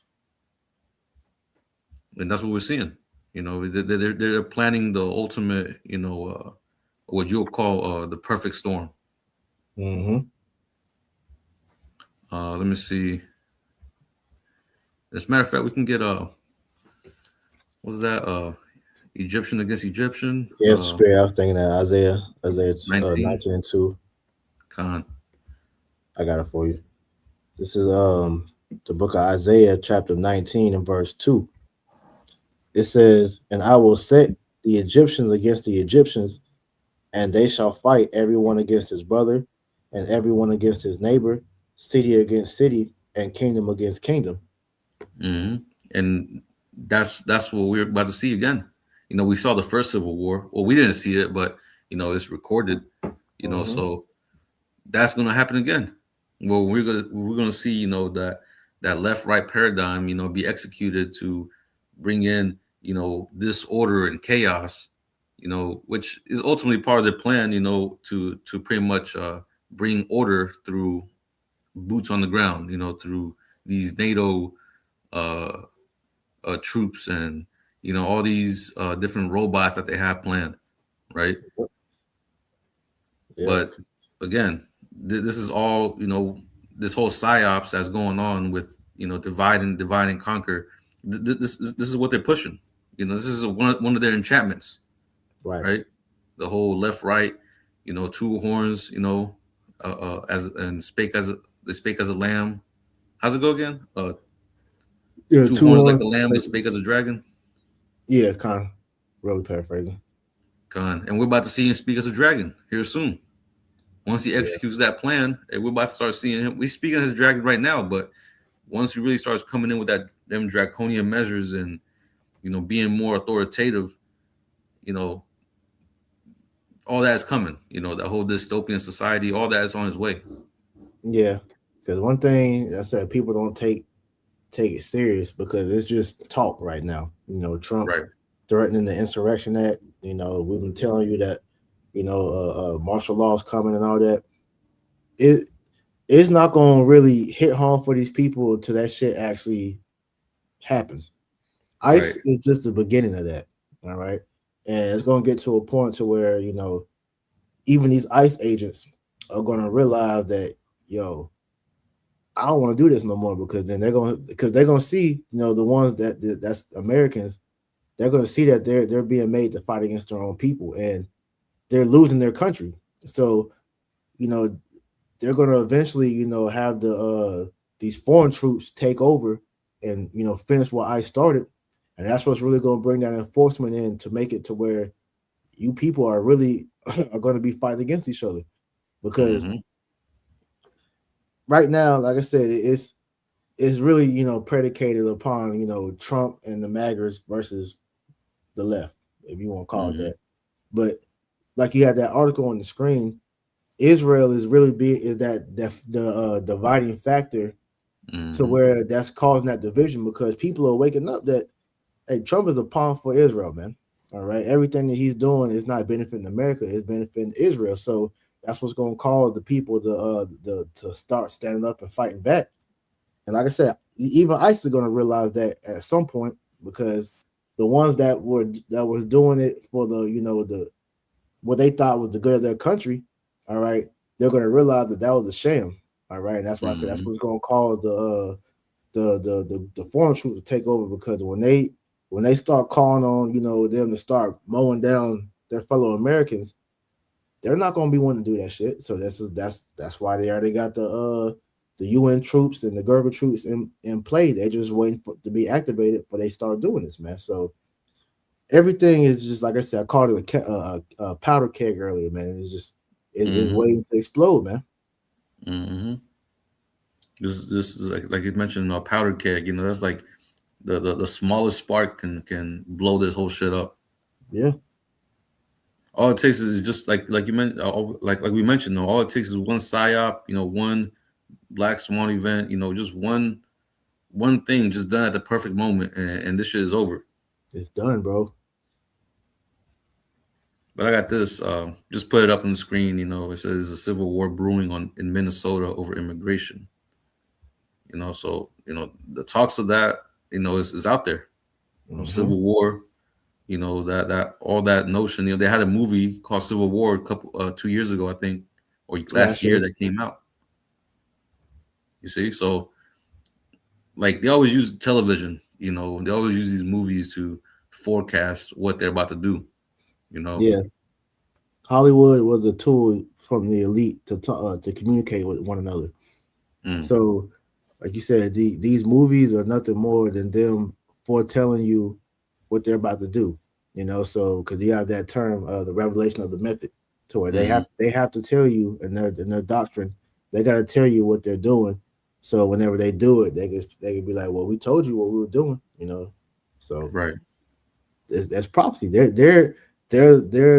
And that's what we're seeing. They're planning the ultimate, what you'll call the perfect storm. Mm-hmm. Let me see. As a matter of fact, we can get what's that? Egyptian against Egyptian. Yeah, it's the spirit. I was thinking that Isaiah 19. 19 and 2. Con. I got it for you. This is the book of Isaiah, chapter 19 and verse 2. It says, "And I will set the Egyptians against the Egyptians, and they shall fight everyone against his brother, and everyone against his neighbor, city against city, and kingdom against kingdom." Hmm. And that's what we're about to see again. You know, we saw the first Civil War. Well, we didn't see it, but you know, it's recorded. You know, Mhm. so that's going to happen again. Well, we're gonna see, you know, that left right paradigm, you know, be executed to bring in, you know, disorder and chaos, you know, which is ultimately part of their plan, you know, to pretty much bring order through boots on the ground, you know, through these NATO uh, troops and you know all these different robots that they have planned, right? Yep. But again, this is all, you know, this whole psyops that's going on with, you know, divide and conquer. This is what they're pushing. You know, this is one of their enchantments, Right. right? The whole left right, you know, two horns, you know, as and spake as they spake as a lamb. How's it go again? Yeah, Two two horns like a horns. lamb, but spake as a dragon. Yeah, kind of really paraphrasing. Gone. And we're about to see him speak as a dragon here soon. Once he Yeah. executes that plan, we're about to start seeing him. He's speaking as a dragon right now, but once he really starts coming in with them draconian measures and you know being more authoritative, you know, all that is coming. You know, that whole dystopian society, all that is on his way. Yeah, because one thing I said, people don't take it serious because it's just talk right now. You know, Trump Right. threatening the Insurrection Act. You know, we've been telling you that, you know, martial law is coming and all that. It's not going to really hit home for these people until that shit actually happens. Right. ICE is just the beginning of that. All right, and it's going to get to a point to where, you know, even these ICE agents are going to realize that, yo, I don't want to do this no more, because then they're gonna see, you know, the ones that's Americans, they're gonna see that they're being made to fight against their own people, and they're losing their country. So, you know, they're gonna eventually, you know, have these foreign troops take over and, you know, finish what I started. And that's what's really gonna bring that enforcement in to make it to where you people are really are gonna be fighting against each other. Because Mhm. right now, like I said, it's really, you know, predicated upon, you know, Trump and the MAGAs versus the left, if you want to call it Mhm. that. But like you had that article on the screen, Israel is really is the dividing factor to Mhm. where that's causing that division, because people are waking up that, hey, Trump is a pawn for Israel, man. All right, everything that he's doing is not benefiting America; it's benefiting Israel. So that's what's going to cause the people to start standing up and fighting back. And like I said, even ICE is going to realize that at some point, because the ones that was doing it for the, you know, the what they thought was the good of their country, all right, they're going to realize that that was a sham, all right. And that's why I said that's Mhm. what's going to cause the foreign troops to take over, because when they start calling on, you know, them to start mowing down their fellow Americans, they're not going to be wanting to do that shit. So that's why they already got the UN troops and the Gerber troops in play. They're just waiting for to be activated before they start doing this, man. So everything is just, like I said, I called it a powder keg earlier, man. It's just it's Mhm. waiting to explode, man. Mhm. This is like you mentioned, a powder keg. You know, that's like the smallest spark can blow this whole shit up. Yeah, All it takes is just like you mentioned, like we mentioned, though, all it takes is one psyop, you know, one black swan event, you know, just one thing just done at the perfect moment, and this shit is over. it's done, bro. But I got this. Just put it up on the screen. You know, it says a civil war brewing in Minnesota over immigration. You know, so you know the talks of that. You know, is out there. You know, Mm-hmm. civil war. You know that all that notion. You know, they had a movie called Civil War a couple 2 years ago, I think, or Yeah, last year sure. that came out. You see, so like they always use television. You know, they always use these movies to forecast what they're about to do. You know, Yeah, Hollywood was a tool from the elite to talk, to communicate with one another. Mm, So, like you said, these movies are nothing more than them foretelling you what they're about to do. You know, so because you have that term, the revelation of the method, to where mhm. they have to tell you in their doctrine, they got to tell you what they're doing. So whenever they do it, they can be like, well, we told you what we were doing. You know, so Right. that's prophecy. They're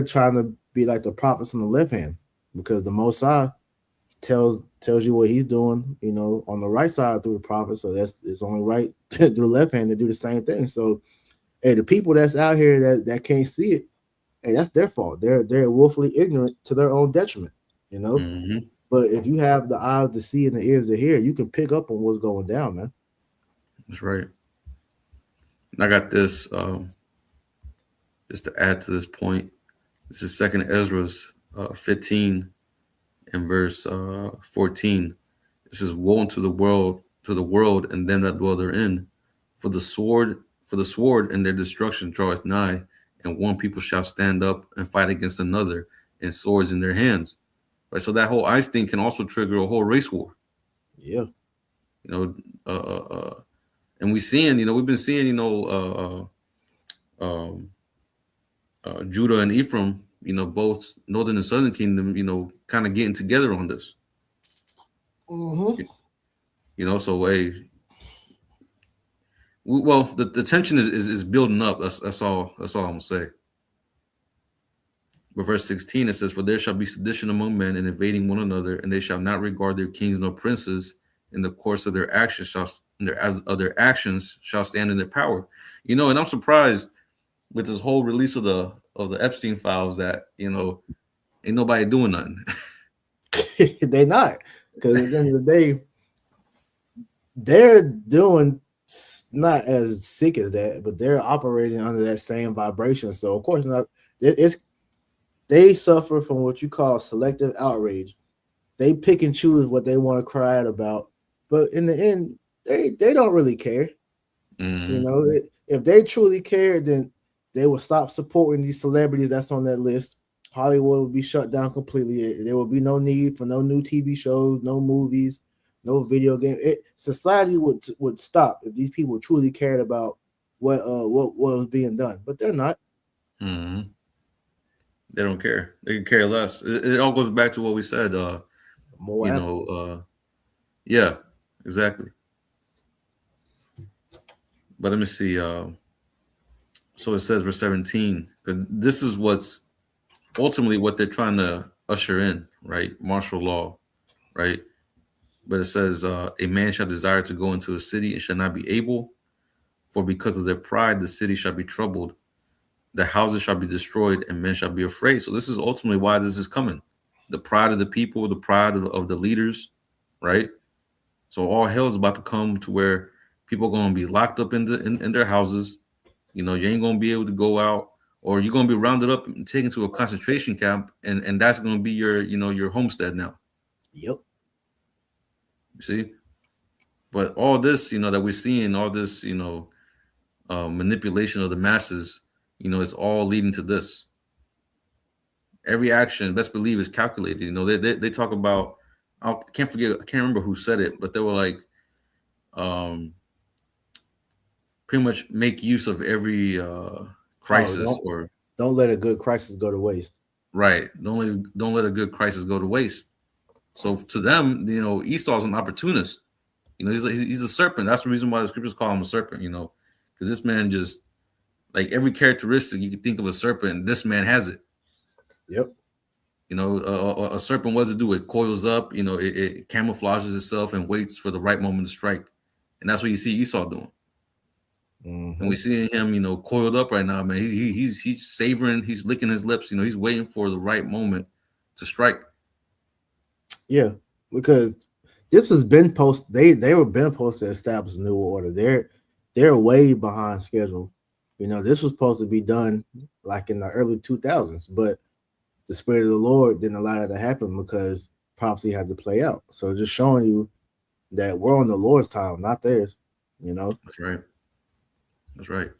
trying to be like the prophets on the left hand, because the Most High tells you what he's doing, you know, on the right side through the prophet. So it's only right through the left hand to do the same thing. So hey, the people that's out here that can't see it, hey, that's their fault. They're willfully ignorant to their own detriment, you know. Hmm. But if you have the eyes to see and the ears to hear, you can pick up on what's going down, man. That's right. I got this just to add to this point. This is Second Ezra's 15 and verse 14. This is woe unto the world and them that dwell therein, for the sword and their destruction draweth nigh, and one people shall stand up and fight against another, and swords in their hands. Right. So that whole ice thing can also trigger a whole race war. Yeah. You know, and we've been seeing, Judah and Ephraim, both northern and southern kingdom, kind of getting together on this. Mm-hmm. So well, the tension is building up. That's all I'm gonna say. But verse 16, it says, "For there shall be sedition among men, and invading one another, and they shall not regard their kings nor princes. In the course of their actions shall stand in their power." And I'm surprised with this whole release of the Epstein files that ain't nobody doing nothing. They not, because at the end of the day, they're doing not as sick as that, but they're operating under that same vibration. So of course not. They suffer from what you call selective outrage. They pick and choose what they want to cry out about, but in the end, they don't really care. Mm-hmm. If they truly cared, then they would stop supporting these celebrities that's on that list. Hollywood would be shut down completely. There would be no need for no new TV shows, no movies, no video game. Society would stop if these people truly cared about what was being done. But they're not. Mm-hmm. They don't care. They can care less. It all goes back to what we said. More Yeah, exactly. But let me see. So it says verse 17, because this is what's ultimately what they're trying to usher in, right? Martial law, right? But it says, a man shall desire to go into a city and shall not be able, for because of their pride, the city shall be troubled. The houses shall be destroyed, and men shall be afraid. So this is ultimately why this is coming. The pride of the people, the pride of the leaders, right? So all hell is about to come to where people are going to be locked up in their houses. You ain't going to be able to go out, or you're going to be rounded up and taken to a concentration camp, and that's going to be your homestead now. Yep. You see? But all this, that we're seeing, all this, manipulation of the masses, it's all leading to this. Every action, best believe, is calculated. They talk about, I can't remember who said it, but they were like, pretty much make use of every crisis, or don't let a good crisis go to waste. Right. Don't let a good crisis go to waste. So to them, Esau's an opportunist. He's a serpent. That's the reason why the scriptures call him a serpent. Because this man just, like, every characteristic you can think of a serpent, this man has it. Yep. A serpent, what does it do? It coils up. It camouflages itself and waits for the right moment to strike. And that's what you see Esau doing. Mm-hmm. And we see him, coiled up right now, man. He's savoring, he's licking his lips, he's waiting for the right moment to strike. Yeah, because this has been they were been supposed to establish a new order. They're way behind schedule. This was supposed to be done like in the early 2000s, but the Spirit of the Lord didn't allow that to happen because prophecy had to play out. So just showing you that we're on the Lord's time, not theirs. You know, That's right. That's right.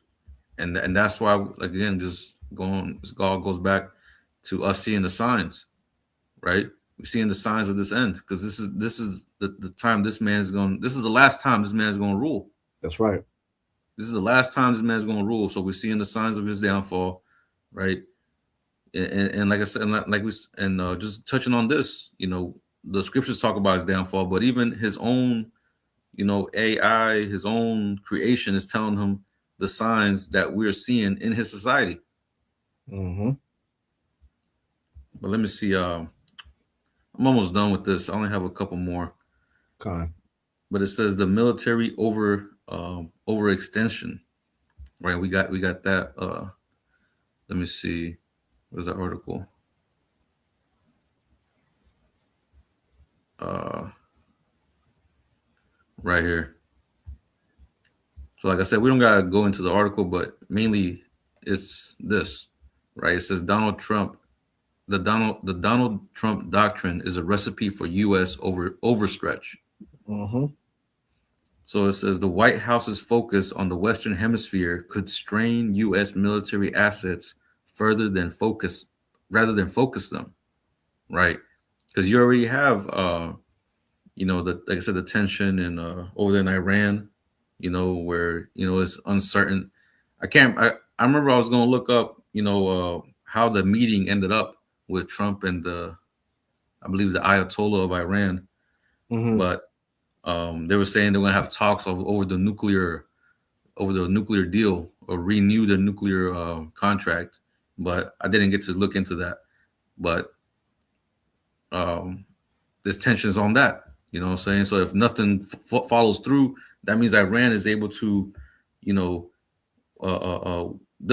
And that's why, again, just going, this all goes back to us seeing the signs, right? We're seeing the signs of this end, because this is the time this man is going. This is the last time this man is going to rule. that's right. This is the last time this man is going to rule. So we're seeing the signs of his downfall, right? And like I said, just touching on this, the scriptures talk about his downfall, but even his own, AI, his own creation is telling him the signs that we're seeing in his society. Mm-hmm. But let me see. I'm almost done with this. I only have a couple more. Con. But it says the military overextension, right? We got that. Let me see. Where's the article? Right here. So like I said, we don't gotta go into the article, but mainly it's this, right? It says Donald Trump, the Donald Trump doctrine is a recipe for U.S. overstretch. Mm-hmm. So it says the White House's focus on the Western Hemisphere could strain U.S. military assets rather than focus them, right? Because you already have, like I said, the tension in over there in Iran, where it's uncertain. I remember I was going to look up, how the meeting ended up with Trump and I believe the Ayatollah of Iran, Mm-hmm. but they were saying they're going to have talks over the nuclear deal, or renew the nuclear contract. But I didn't get to look into that. But there's tensions on that. You know what I'm saying? So if nothing follows through, that means Iran is able to, there'll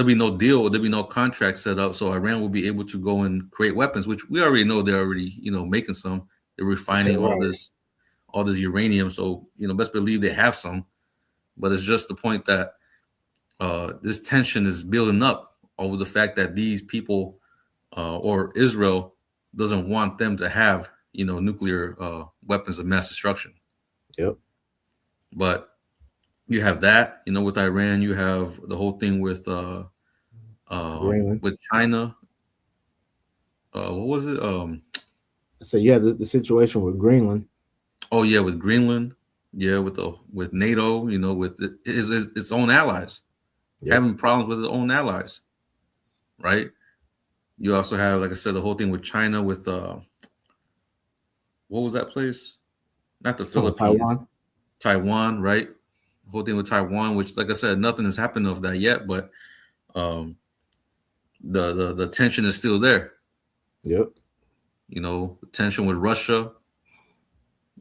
be no deal, there'll be no contract set up. So Iran will be able to go and create weapons, which we already know they're already, making some. They're refining all this uranium. So, best believe they have some. But it's just the point that this tension is building up over the fact that these people or Israel doesn't want them to have, nuclear weapons of mass destruction. Yep. But you have that, with Iran, you have the whole thing with China. What was it? So you have the situation with Greenland. Oh yeah, with Greenland. Yeah, with NATO, with its own allies, having problems with its own allies, right? You also have, like I said, the whole thing with China with what was that place? Not the Philippines, Taiwan, right? The whole thing with Taiwan, which, like I said, nothing has happened of that yet, but the tension is still there. Yep. The tension with Russia.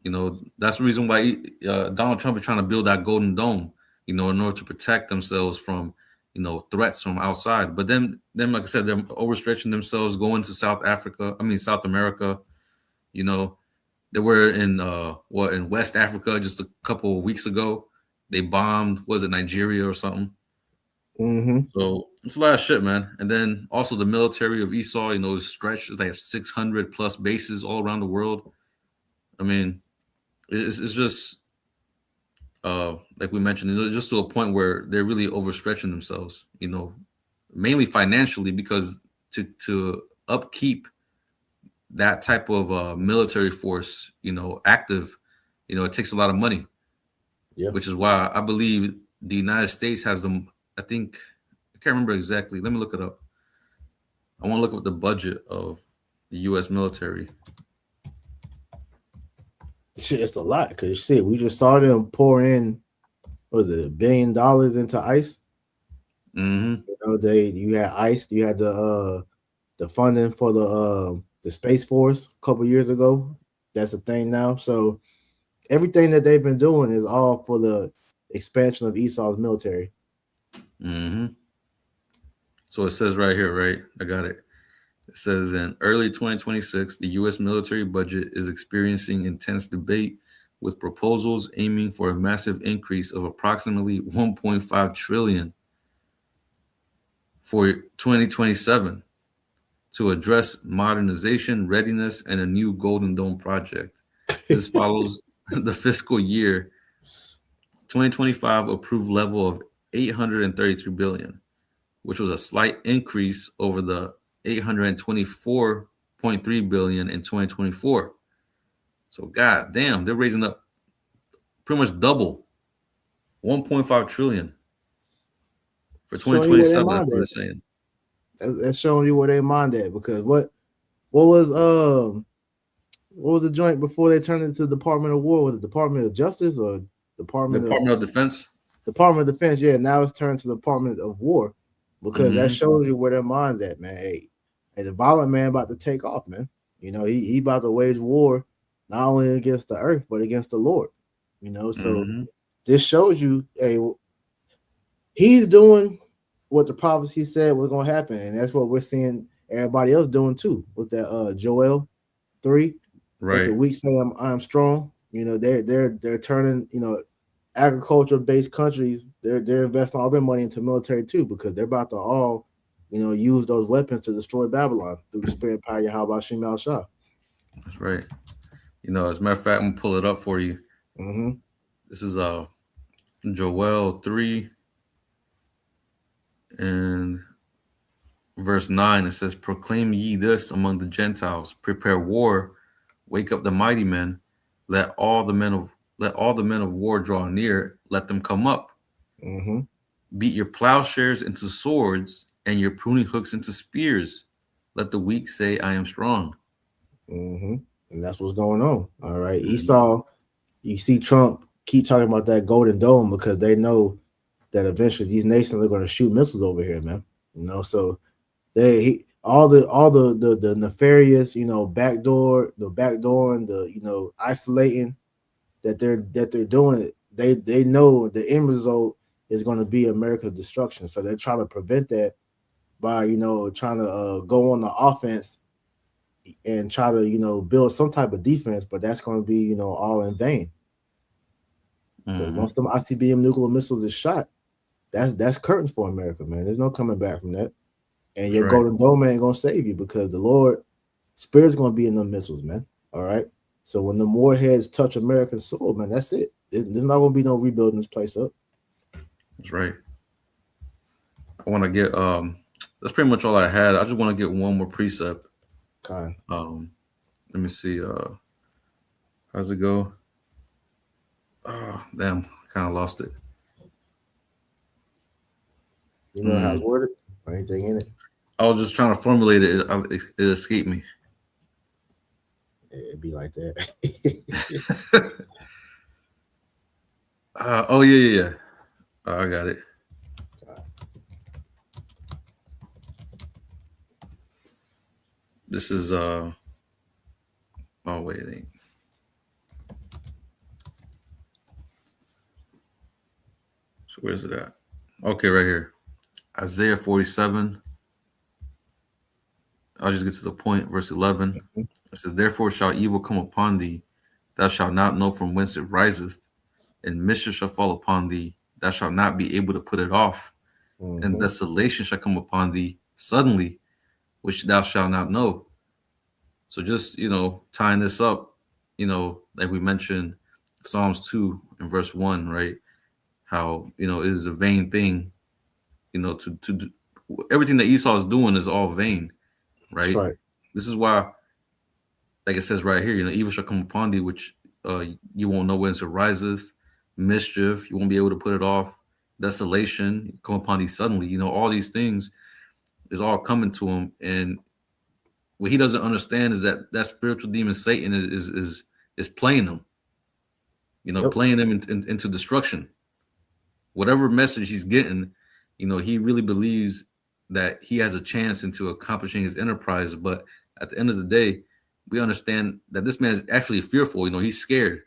That's the reason why Donald Trump is trying to build that Golden Dome, in order to protect themselves from, threats from outside. But then, like I said, they're overstretching themselves, going to South America. They were in West Africa just a couple of weeks ago. They bombed, was it Nigeria or something? Mm-hmm. So it's a lot of shit, man. And then also the military of Esau, is stretched. They have 600 plus bases all around the world. I mean, it's just like we mentioned, just to a point where they're really overstretching themselves, mainly financially, because to upkeep that type of military force, active, it takes a lot of money. Yeah. Which is why I believe the United States has them. I can't remember exactly. Let me look it up. I want to look up the budget of the U.S. military. Shit, it's a lot, because we just saw them pour in, what was it, $1 billion into ICE? Mm-hmm. You had ICE, you had the funding for the Space Force a couple years ago. That's a thing now. So everything that they've been doing is all for the expansion of Esau's military. Mm-hmm. So it says right here, right? I got it. It says in early 2026, the U.S. military budget is experiencing intense debate, with proposals aiming for a massive increase of approximately $1.5 trillion for 2027 to address modernization, readiness, and a new Golden Dome project. This follows the fiscal year 2025 approved level of 833 billion, which was a slight increase over the 824.3 billion in 2024. So god damn, they're raising up pretty much double, 1.5 trillion for Showing you where their 2027. That's mind what they're at. saying. That's showing you where they mind at. Because what was the joint before they turned it to the Department of War? Was it Department of Justice or Department of Defense? Department of Defense? Yeah, now it's turned to the Department of War, because that shows you where their mind's at, man. Hey, the violent man about to take off, man. You know, he about to wage war not only against the earth but against the Lord. You know, so this shows you, hey, he's doing what the prophecy said was going to happen, and that's what we're seeing everybody else doing too. With that Joel 3, Right. the weak say I'm strong. You know, they're turning, you know, agriculture based countries, they're investing all their money into military too, because they're about to all, you know, use those weapons to destroy Babylon through the spirit power Yahweh Shem Al Shah. That's right. You know, as a matter of fact, I'm gonna pull it up for you. Mm-hmm. This is Joel 3 and verse 9. It says, "Proclaim ye this among the Gentiles, prepare war, wake up the mighty men, let all the men of war draw near, let them come up. Mm-hmm. Beat your plowshares into swords and your pruning hooks into spears. Let the weak say, I am strong." Mm-hmm. And that's what's going on. All right. Esau, you see Trump keep talking about that Golden Dome because they know that eventually these nations are going to shoot missiles over here, man. You know, so all the nefarious, you know, backdooring, the, you know, isolating that they're doing it. They know the end result is going to be America's destruction. So they're trying to prevent that by, you know, trying to go on the offense and try to, you know, build some type of defense, but that's going to be, you know, all in vain. Once them ICBM nuclear missiles is shot, that's curtains for America, man. There's no coming back from that. And your Golden Dome ain't gonna save you, because the Lord Spirit's gonna be in them missiles, man. All right. So when the warheads touch American soil, man, that's it. There's not gonna be no rebuilding this place up. That's right. I want to get that's pretty much all I had. I just want to get one more precept. Okay. Let me see. How's it go? Oh, damn, kind of lost it. You know how it's worded? Or anything in it? I was just trying to formulate it. It escaped me. It'd be like that. Oh yeah. I got it. This is oh wait, it ain't. So where's it at? Okay, right here. Isaiah 47. I'll just get to the point. Verse 11. It says, "Therefore shall evil come upon thee, thou shalt not know from whence it riseth, and mischief shall fall upon thee, thou shalt not be able to put it off. And desolation shall come upon thee suddenly, which thou shalt not know." So just, you know, tying this up, you know, like we mentioned Psalms 2 and verse 1, right? How, you know, it is a vain thing, you know, to do, everything that Esau is doing is all vain, right? Right. This is why, like it says right here, you know, evil shall come upon thee, which you won't know whence it riseth, mischief, you won't be able to put it off, desolation come upon thee suddenly. You know, all these things is all coming to him, and what he doesn't understand is that spiritual demon Satan is playing him, you know, playing him into destruction. Whatever message he's getting, you know, he really believes that he has a chance into accomplishing his enterprise. But at the end of the day, we understand that this man is actually fearful. You know, he's scared,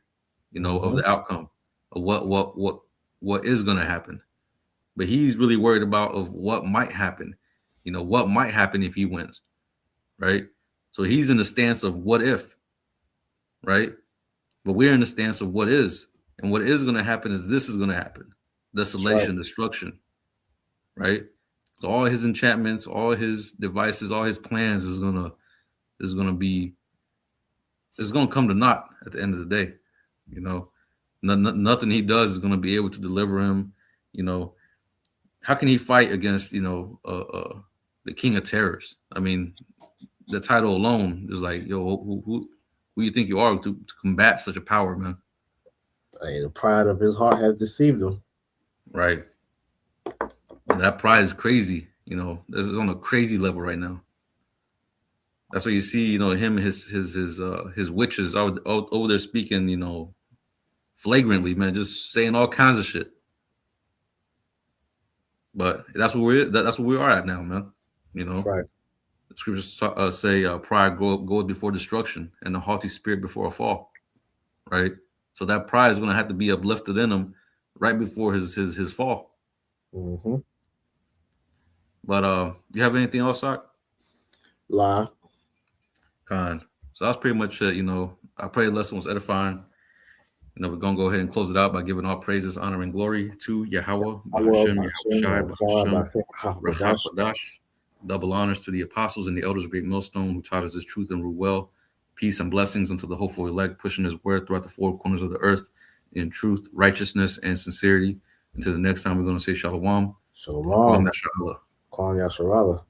you know, of the outcome of what is going to happen. But he's really worried about of what might happen. You know, what might happen if he wins, right? So he's in the stance of what if, right? But we're in the stance of what is. And what is going to happen is this is going to happen. Desolation, destruction, right? So all his enchantments, all his devices, all his plans is gonna come to naught at the end of the day. You know, nothing he does is gonna be able to deliver him. You know, how can he fight against the king of terrors? I mean, the title alone is like, yo, who you think you are to combat such a power, man? Hey, the pride of his heart has deceived him. Right. And that pride is crazy. You know, this is on a crazy level right now. That's what you see. You know, him and his witches are over there speaking. You know, flagrantly, man, just saying all kinds of shit. But that's where we are at now, man. You know, Right. the scriptures say pride goes before destruction, and a haughty spirit before a fall. Right. So that pride is going to have to be uplifted in him right before his fall. Mm-hmm. But you have anything else, Doc? Lie. Kind. So that's pretty much it. You know, I pray the lesson was edifying. You know, we're gonna go ahead and close it out by giving all praises, honor, and glory to Yahweh, Bahashem, Yahushai, double honors to the apostles and the elders of Great Millstone who taught us this truth and rule well. Peace and blessings unto the hopeful elect, pushing his word throughout the four corners of the earth in truth, righteousness, and sincerity. Until the next time, we're going to say Shalom. Shalom. Kwam Yasharallah. Kwam Yasharallah.